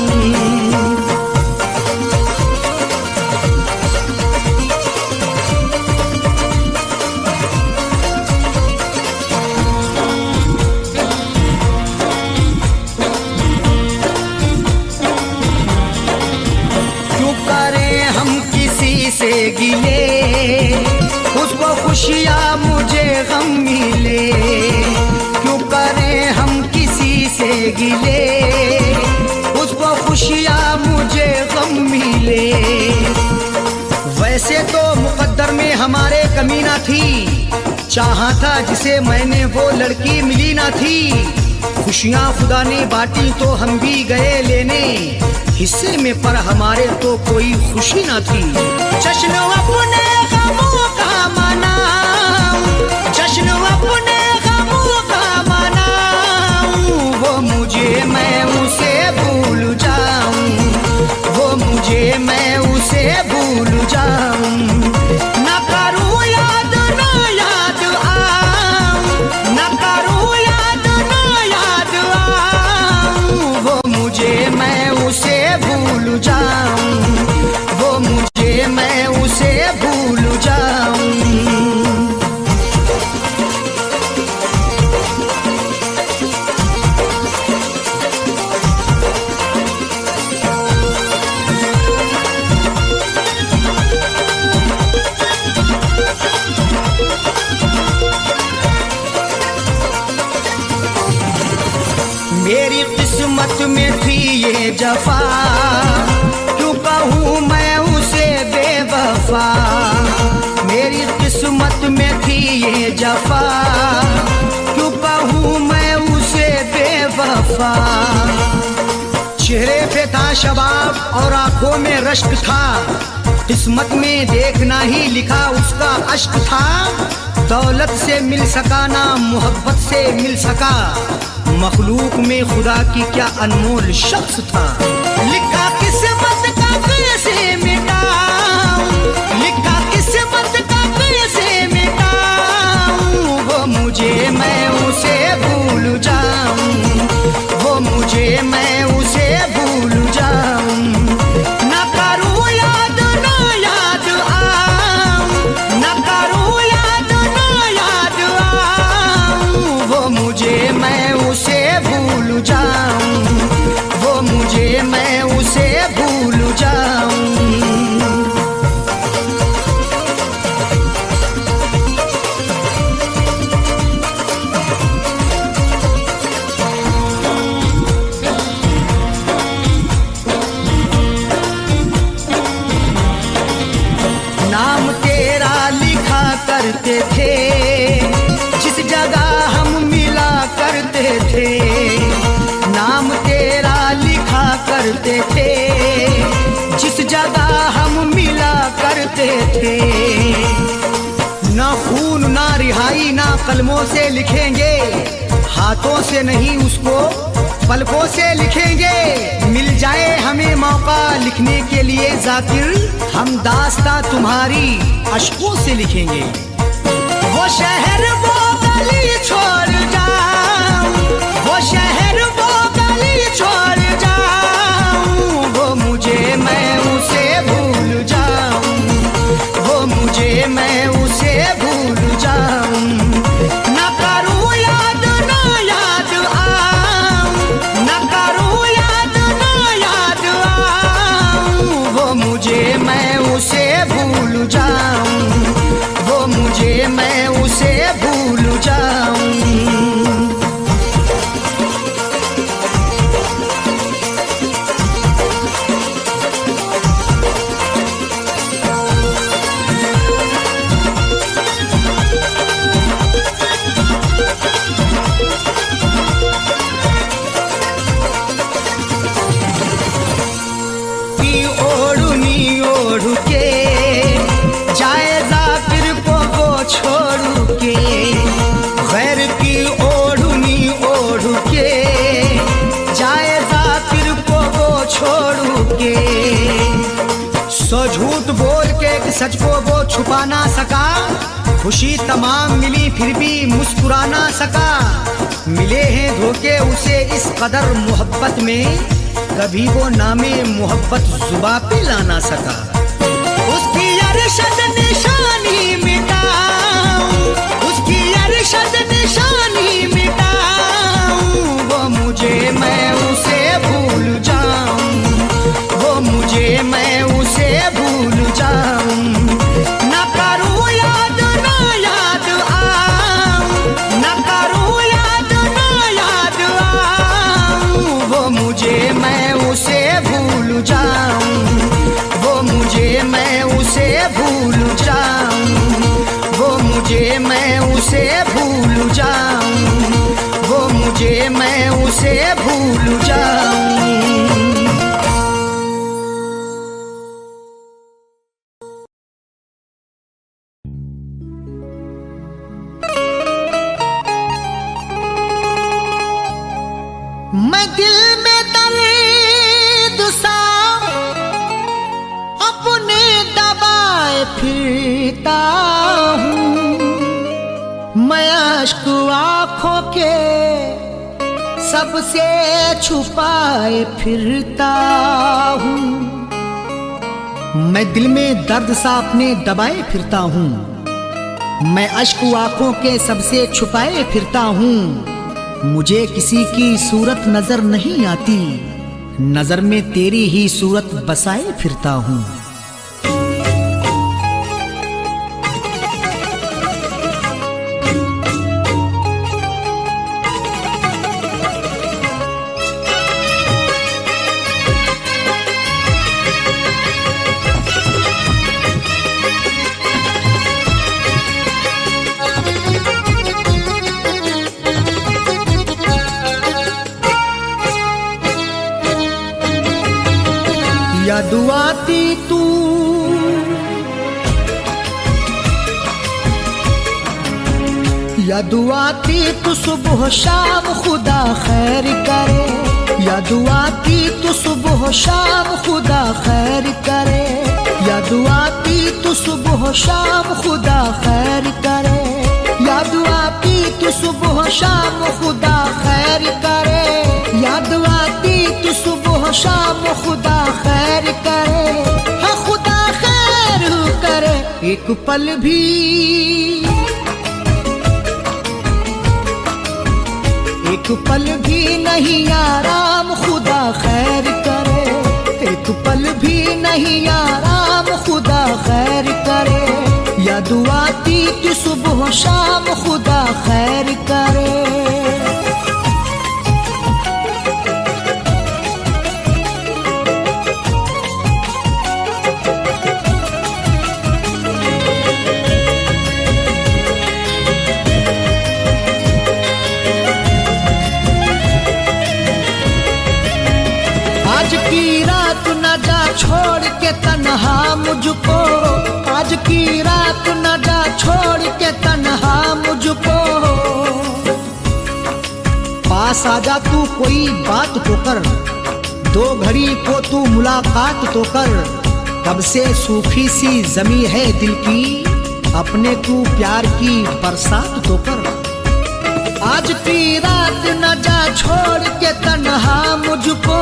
से गिले उसको खुशियाँ मुझे गम मिले, क्यों करें हम किसी से गिले उसको खुशियाँ मुझे गम मिले। वैसे तो मुकद्दर में हमारे कमी ना थी, चाहा था जिसे मैंने वो लड़की मिली ना थी। खुशियाँ खुदा ने बांटी तो हम भी गए लेने, हिस्से में पर हमारे तो कोई खुशी ना थी। जश्न अपने गमों का मनाऊं, जश्न अपने गमों का मनाऊं, वो मुझे मैं उसे भूल जाऊं, वो मुझे मैं उसे भूल जाऊं। न करूं याद ना याद आऊं, न करूं याद ना याद आऊं, वो मुझे मैं उसे भूल जाऊं, वो मुझे मैं उसे भूल जाऊं। मेरी किस्मत में थी ये जफा, क्यों कहूँ मैं उसे बेवफा। मेरी किस्मत में थी ये जफा, क्यों कहूँ मैं उसे बेवफा। चेहरे पे था शबाब और आंखों में रश्क था, किस्मत में देखना ही लिखा उसका अश्क था। दौलत से मिल सका ना मोहब्बत से मिल सका, मखलूक में खुदा की क्या अनमोल शख्स था। लिखा किस्मत का कैसे मिटाऊं, लिखा किस्मत का कैसे मिटाऊं, वो मुझे मैं उसे भूल जाऊं, वो मुझे मैं उसे भूल जाऊं। न करूं याद ना याद आऊं, न करूं याद ना याद आऊं, वो मुझे मैं उसे भूल जाऊं, वो मुझे मैं उसे भूल जाऊं। नाम तेरा लिखा करते थे जिस जगह हम मिला करते थे, नाम तेरा लिखा करते थे जिस जगह हम मिला करते थे। ना खून ना रिहाई ना कलमों से लिखेंगे, हाथों से नहीं उसको पलकों से लिखेंगे। मिल जाए हमें मौका लिखने के लिए जाकिर, हम दास्तां तुम्हारी अश्कों से लिखेंगे। वो शहर वो गली छोड़ जाऊं, वो शहर वो गली छोड़ जाऊं, वो मुझे मैं उसे भूल जाऊं, वो मुझे मैं उसे भूल जाऊं। न करूं याद ना याद आऊं, न करूं याद ना याद आऊं, वो मुझे मैं उसे भूल जाऊं, वो मुझे सच को वो छुपा ना सका, खुशी तमाम मिली फिर भी मुस्कुरा ना सका। मिले हैं धोखे उसे इस कदर मोहब्बत में, कभी वो नामे मोहब्बत जुबा पे ला ना सका। उसकी अरशद निशानी मिटाऊं, उसकी अरशद निशानी मिटाऊं, वो मुझे मैं उसे भूल जाऊं, वो मुझे मैं उसे भूल जाऊं। न करूं याद ना याद आऊं, न करूं याद ना याद आऊं, वो मुझे मैं उसे भूल जाऊं, वो मुझे मैं उसे भूल जाऊं, वो मुझे मैं उसे भूल जाऊं, वो मुझे मैं उसे भूल जाऊं। मैं दिल में दर्द सा अपने दबाए फिरता हूँ, मैं अश्क आँखों के सबसे छुपाए फिरता हूँ। मैं दिल में दर्द सा अपने दबाए फिरता हूँ, मैं अश्क आँखों के सबसे छुपाए फिरता हूँ। मुझे किसी की सूरत नजर नहीं आती, नजर में तेरी ही सूरत बसाए फिरता हूँ। याद आती तू, याद आती तू सुबह शाम खुदा खैर करे, याद आती तू सुबह शाम खुदा खैर करे, याद आती तू सुबह शाम खुदा खैर करे, याद आती तू सुबह शाम खुदा खैर करे, याद आती तू सुबह शाम खुदा खैर करे, हाँ खुदा खैर करे। एक पल भी, एक पल भी नहीं आराम खुदा खैर करे, एक पल भी नहीं आराम खुदा खैर करे, याद आती तू सुबह शाम खुदा खैर करे। आज की रात न जा छोड़ के तन्हा मुझको, आज की रात न जा छोड़ के तन्हा मुझको, पास आजा तू कोई बात तो कर, दो घड़ी को तू मुलाकात तो कर, कब से सूखी सी जमी है दिल की, अपने तू प्यार की बरसात तो कर। आज की रात न जा छोड़ के तन्हा मुझको,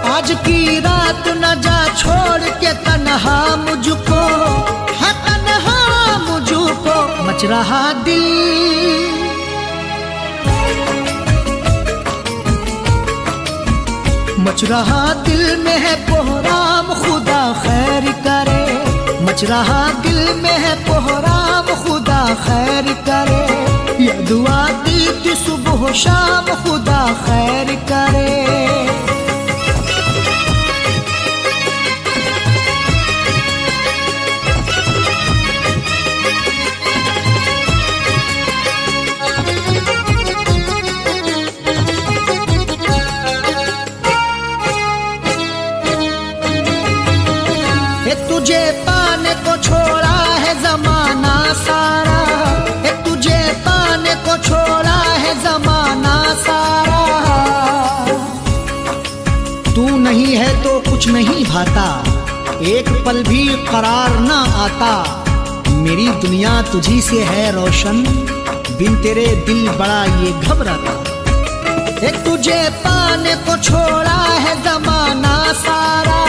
आज की रात न जा छोड़ के तन्हा मुझको, है तन्हा मुझको। मच रहा दिल, मच रहा दिल में है कोहराम खुदा खैर करे, मच रहा दिल में है कोहराम खुदा खैर करे, याद आती तू सुबह शाम खुदा खैर करे। तुझे पाने को छोड़ा है जमाना सारा, तुझे पाने को छोड़ा है जमाना सारा, तू नहीं है तो कुछ नहीं भाता, एक पल भी करार ना आता। मेरी दुनिया तुझी से है रोशन, बिन तेरे दिल बड़ा ये घबराता। एक तुझे पाने को छोड़ा है जमाना सारा,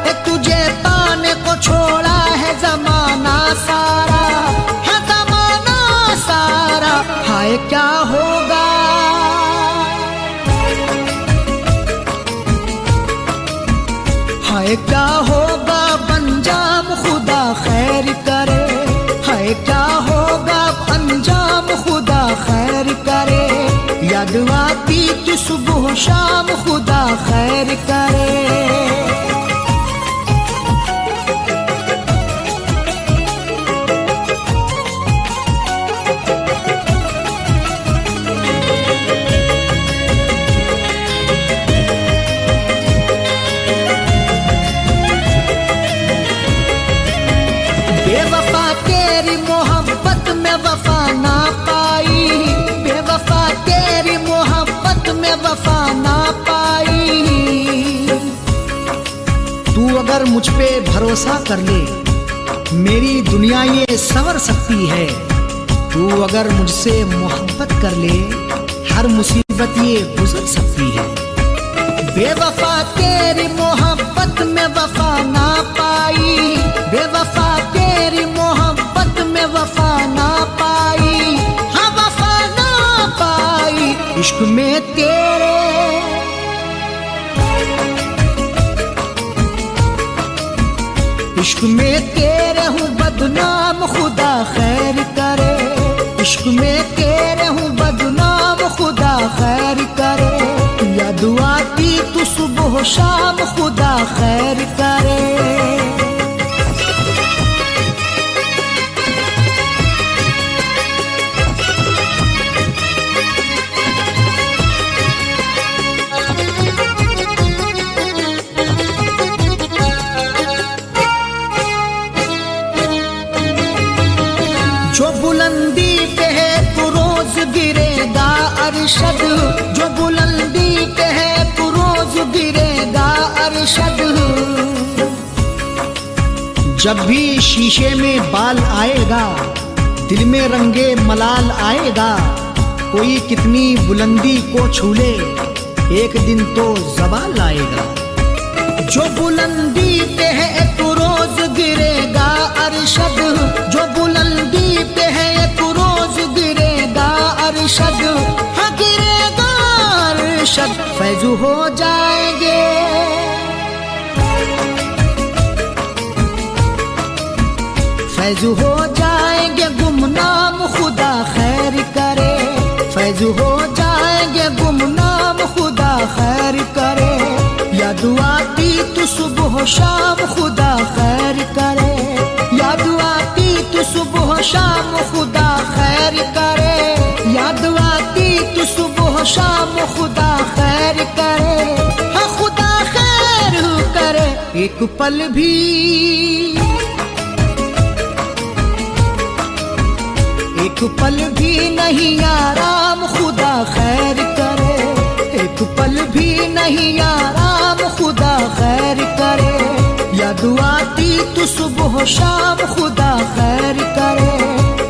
एक तुझे पाने को छोड़ा है जमाना सारा, है जमाना सारा। हाय क्या होगा, हाय क्या होगा अंजाम खुदा खैर करे, हाय क्या होगा अंजाम खुदा खैर करे। याद आती तू सुबह शाम खुदा खैर करे। बेवफा तेरी मोहब्बत में वफा ना पाई, बेवफा तेरी मोहब्बत में वफा ना पाई। तू अगर मुझ पे भरोसा कर ले, मेरी दुनिया ये संवर सकती है। तू अगर मुझसे मोहब्बत कर ले, हर मुसीबत ये गुजर सकती है। बेवफा तेरी मोहब्बत में वफा ना पाई, बेवफा तेरी मोहब्बत में वफा ना पाई, हाँ वफा ना पाई। इश्क में तेरे, इश्क में तेरे हूँ बदनाम खुदा खैर करे, इश्क में तेरे हूँ बदनाम खुदा खैर करे। याद आती तू सुबह शाम खुदा खैर करे। जो बुलंदी पे है तू रोज गिरेगा अरशद, जो बुलंदी पे है तू रोज गिरेगा अरशद। जब भी शीशे में बाल आएगा, दिल में रंगे मलाल आएगा। कोई कितनी बुलंदी को छू ले, एक दिन तो ज़वाल आएगा। जो बुलंदी पे है तू रोज गिरेगा अरशद, जो बुलंदी पे है तू रोज गिरेगा अरशद, हाँ गिरेगा अरशद। फैज़ हो जाएंगे, फैज़ हो जाएंगे गुमनाम खुदा खैर करे, फैज़ हो जाएंगे गुमनाम खुदा खैर करे। याद आती तू सुबह शाम खुदा खैर करे, याद आती तू सुबह शाम खुदा खैर करे, याद आती तू सुबह शाम खुदा खैर करे, हाँ खुदा खैर करे। एक पल भी, एक पल भी नहीं आराम खुदा खैर करे, एक पल भी नहीं आराम खुदा खैर करे। याद आती तू सुबह शाम खुदा खैर करे,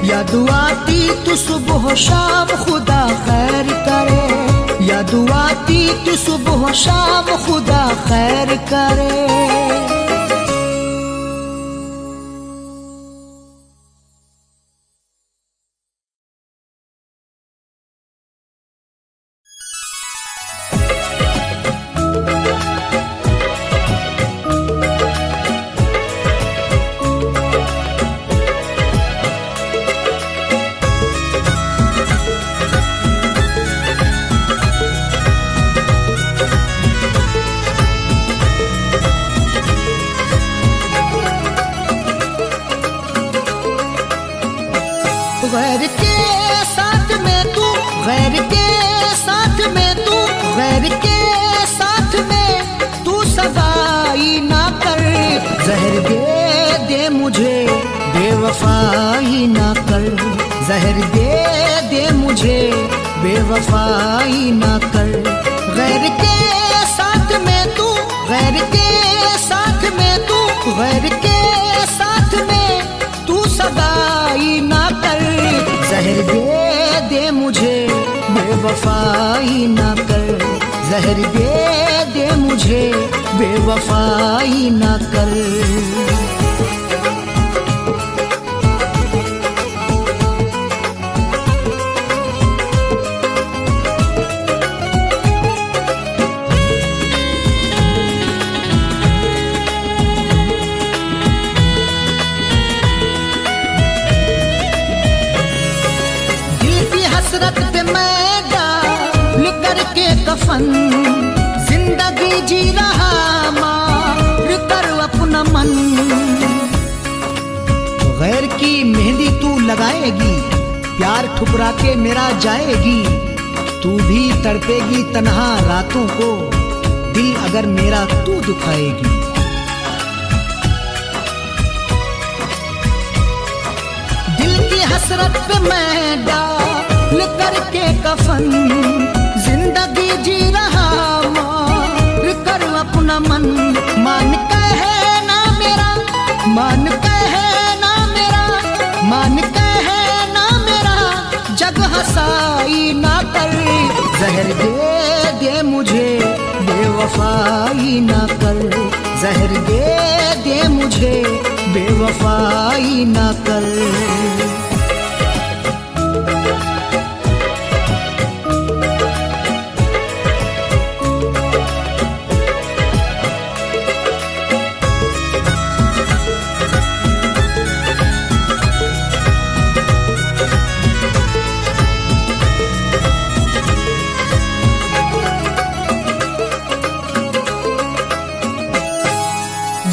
याद आती तू सुबह शाम खुदा खैर करे, याद आती तू सुबह शाम खुदा खैर करे। गैर के साथ में तू, गैर के साथ में तू, गैर के साथ में तू सगाई ना कर। जहर दे दे मुझे बेवफाई ना कर, जहर दे दे मुझे बेवफाई ना कर। गैर के साथ में तू, गैर के साथ में तू गैर के साथ में तू सगाई ना कर। जहर दे दे मुझे बेवफाई ना कर, जहर दे दे मुझे बेवफाई ना कर। हसरत पे मैं डाल करके कफन जिंदगी जी रहा मार कर अपना मन। गैर की मेहंदी तू लगाएगी, प्यार ठुकरा के मेरा जाएगी। तू भी तड़पेगी तन्हा रातों को, दिल अगर मेरा तू दुखाएगी। दिल की हसरत पे मैं डाल करके कफन जिंदगी जी रहा मार कर अपना मन। मान कहे ना मेरा, मान कहे ना मेरा, मान कहे ना मेरा, जग हंसाई ना कर। जहर दे दे मुझे बेवफाई ना कर, जहर दे दे मुझे बेवफाई ना कर।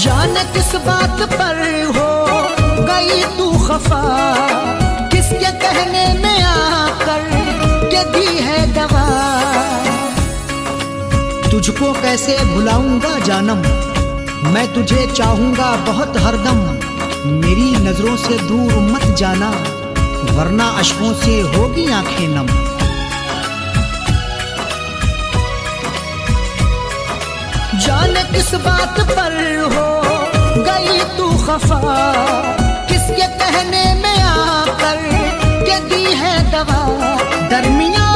जाने किस बात पर हो गई तू खफा, किसके कहने में आकर के दी है दवा। तुझको कैसे भुलाऊंगा जानम, मैं तुझे चाहूंगा बहुत हरदम। मेरी नजरों से दूर मत जाना, वरना अश्कों से होगी आंखें नम। जाने किस बात पर हो गई तू खफा, किसके कहने में आकर के दी है दवा। दरमिया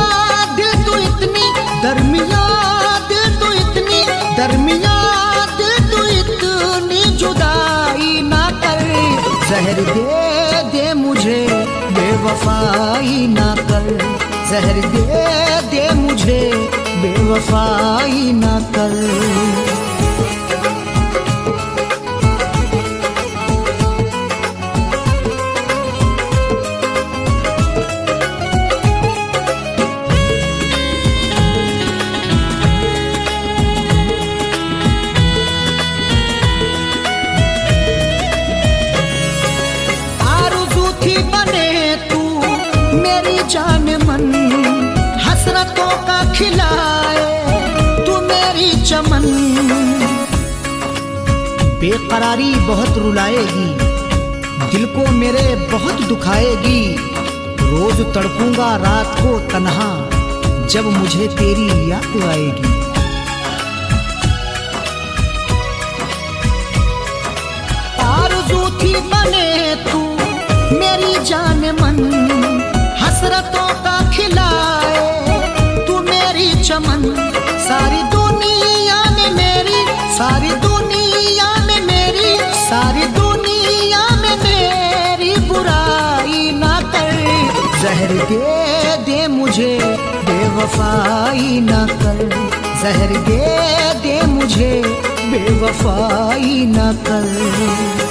दिल तू इतनी, दरमिया दिल तू इतनी, दरमिया दिल तू इतनी जुदाई ना कर। जहर दे दे मुझे बेवफाई ना कर, जहर दे दे मुझे बेवफाई ना कर। आरज़ू थी बने तू मेरी जान मन, हसरतों का खिलाए तू मेरी चमन। बेकरारी बहुत रुलाएगी, दिल को मेरे बहुत दुखाएगी। रोज तड़पूंगा रात को तन्हा, जब मुझे तेरी याद आएगी। आरज़ू थी बने तू मेरी जान मन, हसरतों का खिलाए तू मेरी चमन। सारी दुनिया में मेरी, सारी दुनिया में मेरी, सारी दुनिया में मेरी बुराई ना कर। जहर दे दे मुझे बेवफाई ना कर, जहर दे दे मुझे बेवफाई ना कर।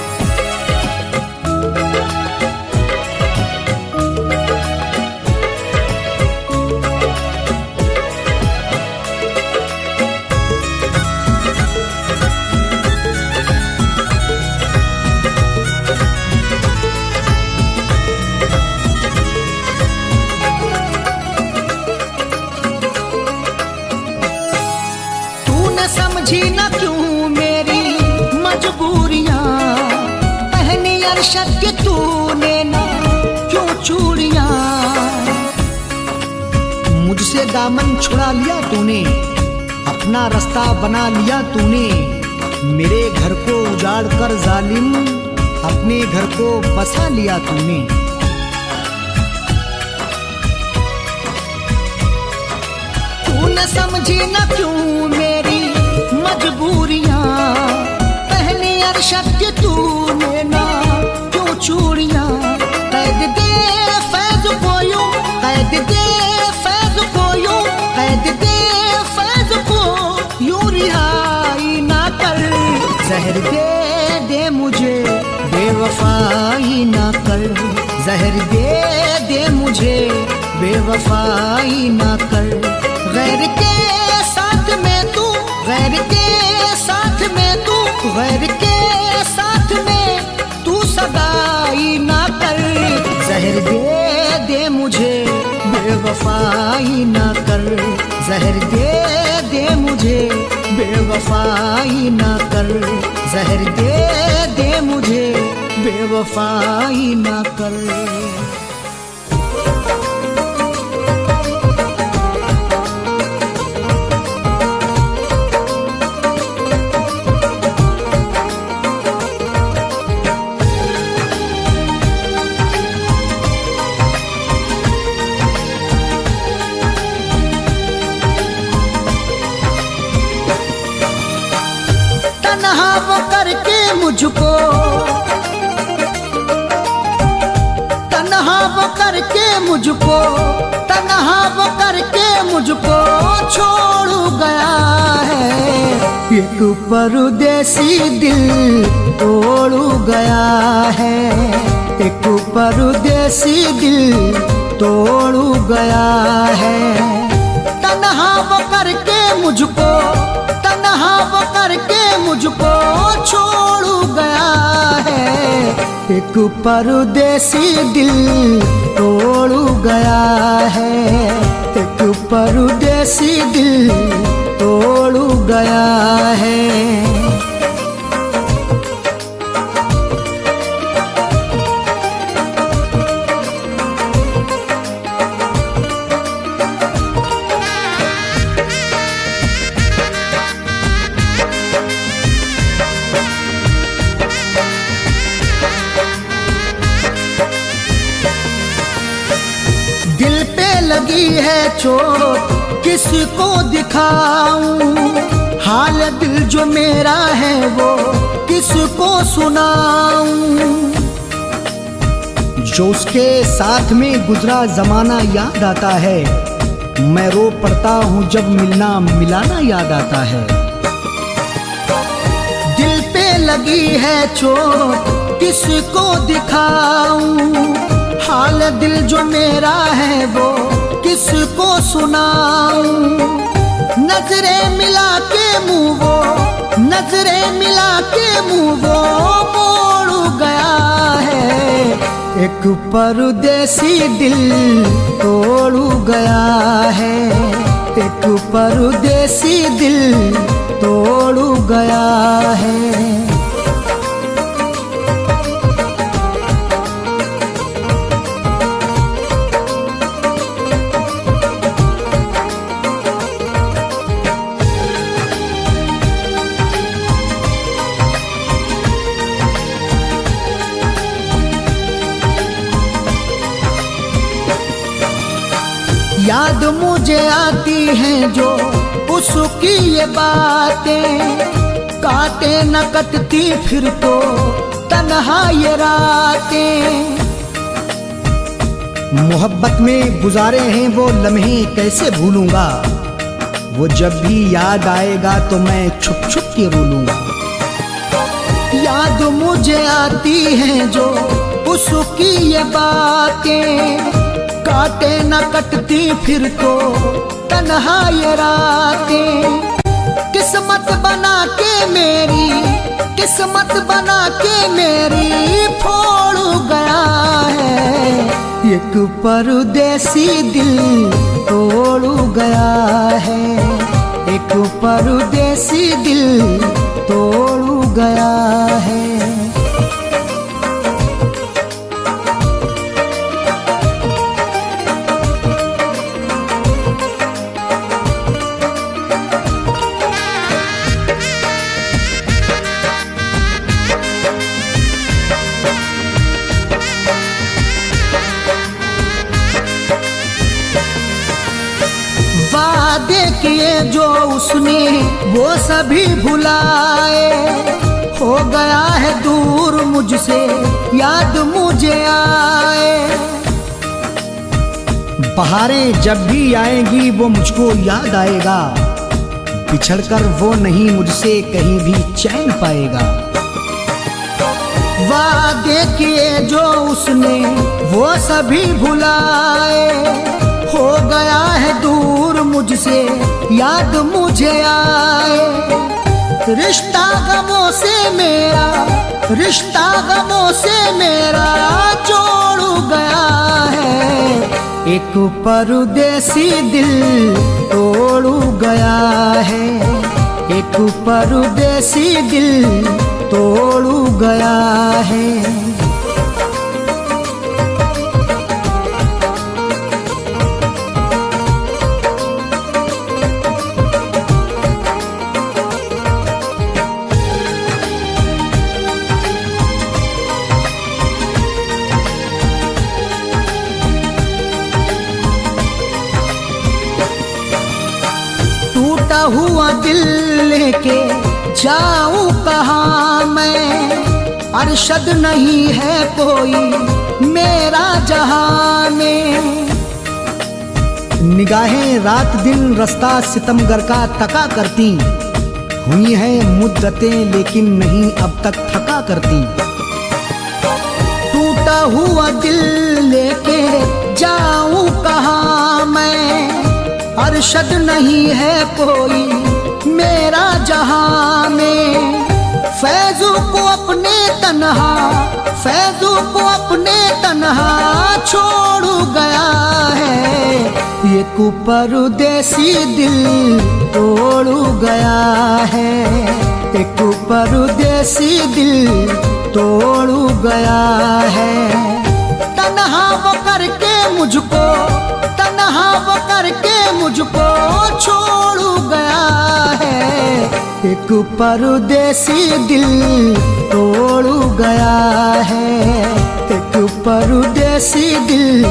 समझी न क्यों मेरी मजबूरियां, पहनी अरशद के तूने ना क्यों चूड़ियां। मुझसे दामन छुड़ा लिया तूने, अपना रास्ता बना लिया तूने। मेरे घर को उजाड़ कर जालिम अपने घर को बसा लिया तूने। तूने समझी न क्यों मेरी मजबूरियां, पहली अरशद की तूने ना क्यों चूड़ियां। कैद दे फैज को यूं, कैद दे फैज को यूं, कैद दे फैज को यूं रिहाई ना कर। जहर दे दे मुझे बेवफाई ना कर, जहर दे दे मुझे बेवफाई ना कर। गैर के साथ में तू, गैर के साथ में तू, गैर के साथ में तू सगाई ना कर। जहर दे दे मुझे बेवफाई ना कर, जहर दे दे मुझे बेवफाई ना कर, जहर दे दे मुझे बेवफाई ना कर। तन्हा वो करके मुझको, तन्हा वो करके मुझको, तन्हा वो करके मुझको छोड़ गया है। एक परदेसी दिल तोड़ गया है, एक परदेसी दिल तोड़ गया है। तन्हा वो करके मुझको, तन्हा वो करके मुझको छोड़ गया है। एक परदेसी दिल तोड़ गया है, एक परदेसी दिल तोड़ गया है। दिल पे लगी है चोट किसको दिखाऊं, हाल दिल जो मेरा है वो किसको सुनाऊं। जो उसके साथ में गुजरा जमाना याद आता है, मैं रो पड़ता हूँ जब मिलना मिलाना याद आता है। दिल पे लगी है चोट किसको दिखाऊं, हाल दिल जो मेरा है वो किसको सुनाऊं। नजरें मिला के मुंह वो, नजरें मिला के मुंह वो मोड़ गया है। एक परदेसी दिल तोड़ गया है, एक परदेसी दिल तोड़ गया है। याद मुझे आती हैं जो उसकी ये बातें, काटे न कटती फिर तो तन्हा ये रातें। मोहब्बत में गुजारे हैं वो लम्हे कैसे भूलूंगा, वो जब भी याद आएगा तो मैं छुप छुप के रो लूंगा। याद मुझे आती हैं जो उसकी ये बातें, काटे न कटती फिर तो तन्हा ये रातें। किस्मत बना के मेरी, किस्मत बना के मेरी फोड़ गया है। एक परदेसी दिल तोड़ गया है, एक परदेसी दिल तोड़ गया है। वादे किए जो उसने वो सभी भुलाए, हो गया है दूर मुझसे याद मुझे आए। बहारें जब भी आएंगी वो मुझको याद आएगा, बिछड़कर वो नहीं मुझसे कहीं भी चैन पाएगा। वादे किए जो उसने वो सभी भुलाए, हो गया है दूर मुझसे याद मुझे आए। रिश्ता गमों से मेरा, रिश्ता गमों से मेरा जोड़ गया है, एक परदेसी दिल तोड़ गया है, एक परदेसी दिल तोड़ गया है। टूटा हुआ दिल लेके जाऊं कहाँ मैं, अरशद नहीं है कोई मेरा जहां में। निगाहें रात दिन रास्ता सितमगर का तका करती, हुई है मुद्दतें लेकिन नहीं अब तक थका करती। टूटा हुआ दिल लेके जाऊं कहाँ मैं, अरशद नहीं है कोई मेरा जहां में। फैजू को अपने तन्हा, फैजू को अपने तन्हा छोड़ गया है, ये परदेसी दिल तोड़ गया है, एक परदेसी दिल तोड़ गया है। तन्हा वो करके मुझको, तन्हा वो करके मुझको छोड़ गया है, एक परदेसी दिल तोड़ गया है, एक परदेसी दिल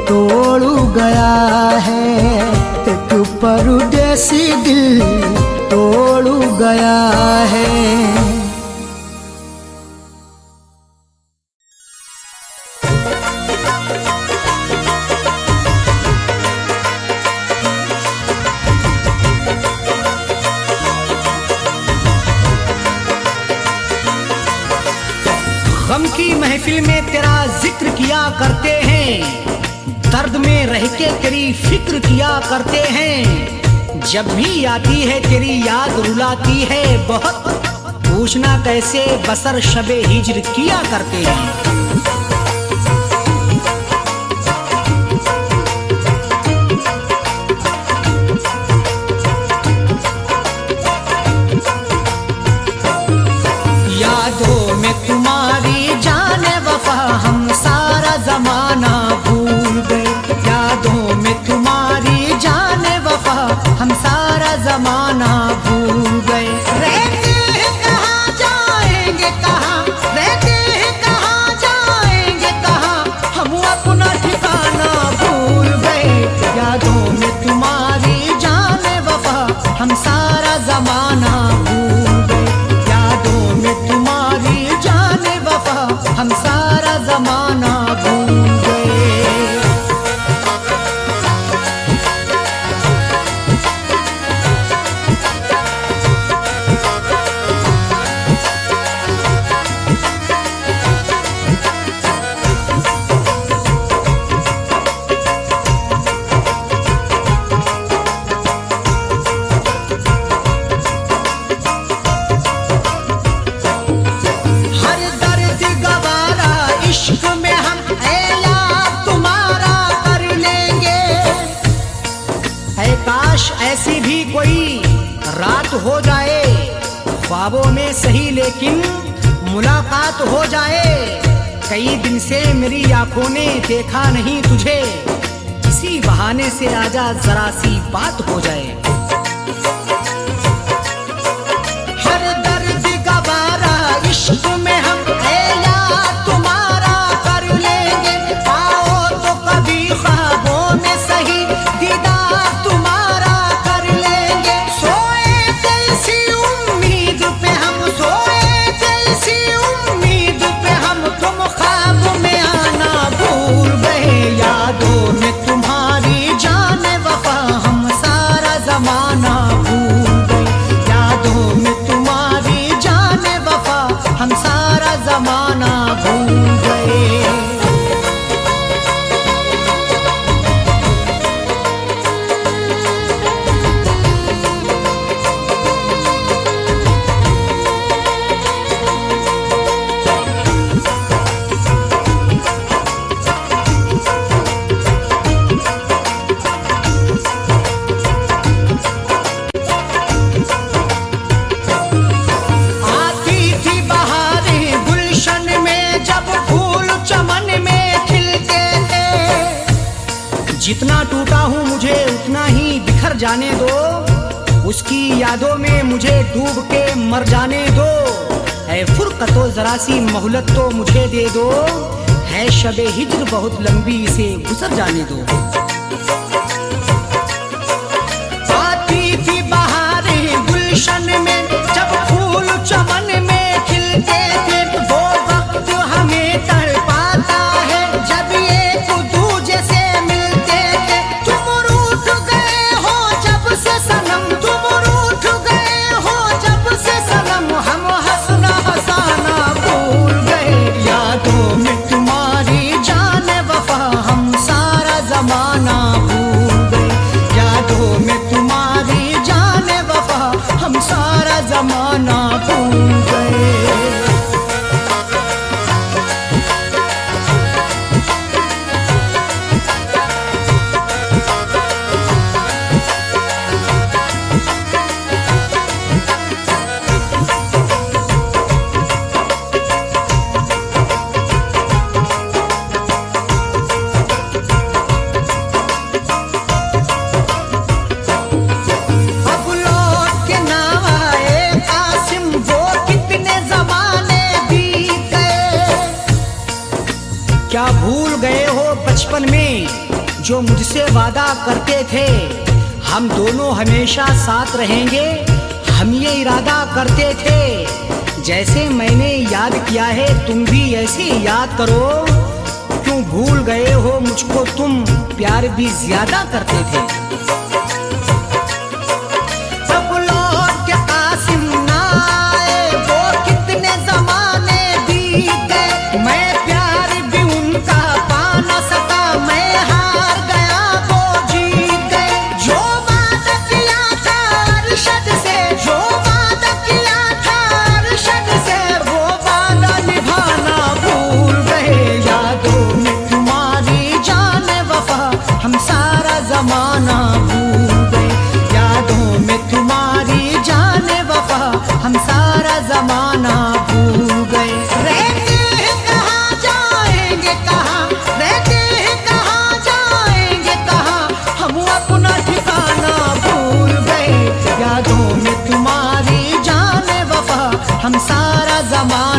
तोड़ गया है, एक परदेसी दिल तोड़ गया है। गम की महफिल में तेरा जिक्र किया करते हैं, दर्द में रह के तेरी फिक्र किया करते हैं। जब भी आती है तेरी याद रुलाती है बहुत, पूछना कैसे बसर शबे हिज्र किया करते हैं। यादों में तुम्हारी जाने वफा हम सारा जमाना भूल गए, यादों में तुम्हारी जाने वफा हम सारा जमाना भूल गए। रहते हैं कहाँ जाएंगे कहाँ, रहते हैं कहाँ जाएंगे कहाँ, हम अपना ठिकाना भूल गए। यादों में तुम्हारी जाने वफा हम सारा जमाना भूल गए, यादों में तुम्हारी जाने वफा हम सारा जमाना भूल गए। हर दर्द गवारा इश्क में हम ऐला तुम्हारा कर लेंगे। है काश ऐसी भी कोई रात हो जाए, ख्वाबों में सही लेकिन मुलाकात हो जाए। कई दिन से मेरी आंखों ने देखा नहीं तुझे, इसी बहाने से आजा जरा सी बात हो जाए। हर दर्द गवारा इश्क में हम ऐला तुम्हारा कर लेंगे। आओ तो कभी ख्वाबों में सही दीदार तुम्हारा कर जितना टूटा हूँ मुझे उतना ही बिखर जाने दो, उसकी यादों में मुझे डूब के मर जाने दो। है फुरकतो जरा सी मोहलत तो मुझे दे दो, है शबे हिज्र बहुत लंबी इसे गुजर जाने दो। आती थी बहारें गुलशन में जब फूल चमन में खिलते थे, वो वक्त हमें तड़पाता है जब एक दूजे से मिलते थे। तुम रूठ गए हो जब से सनम, तुम रूठ गए हो जब से सनम, हम हंसना हंसाना भूल गए। यादों में तुम्हारी जान वफा हम सारा जमाना भूल गए। यादों में तुम्हारी जान वफा हम सारा जमाना भूल गए। अब लौट के ना आए कासिम, वो कितने जमाने बीत गए। क्या भूल गए हो बचपन में जो मुझसे वादा करते थे, हम दोनों हमेशा साथ रहेंगे, हम ये इरादा करते थे। जैसे मैंने याद किया है तुम भी ऐसे याद करो। क्यों भूल गए हो मुझको तुम, प्यार भी ज्यादा करते थे। अब लौट के कासिम ना आए, वो कितने जमाने बीत गए। मैं प्यार भी उनका पा न सका, मैं हार गया वो जीत गए। जो वादा किया था अरशद से, जो वादा किया था अरशद से, वो वादा निभाना भूल गए। यादों में तुम्हारी जान वफा हम सारा जमाना भूल गए। यादों में तुम्हारी जान वफा हम सारा जमाना भूल गए। रहते हैं कहाँ जाएंगे कहाँ, रहते हैं कहाँ जाएंगे कहाँ, हम अपना ठिकाना भूल गए। यादों में तुम्हारी जान वफा हम सारा जमाना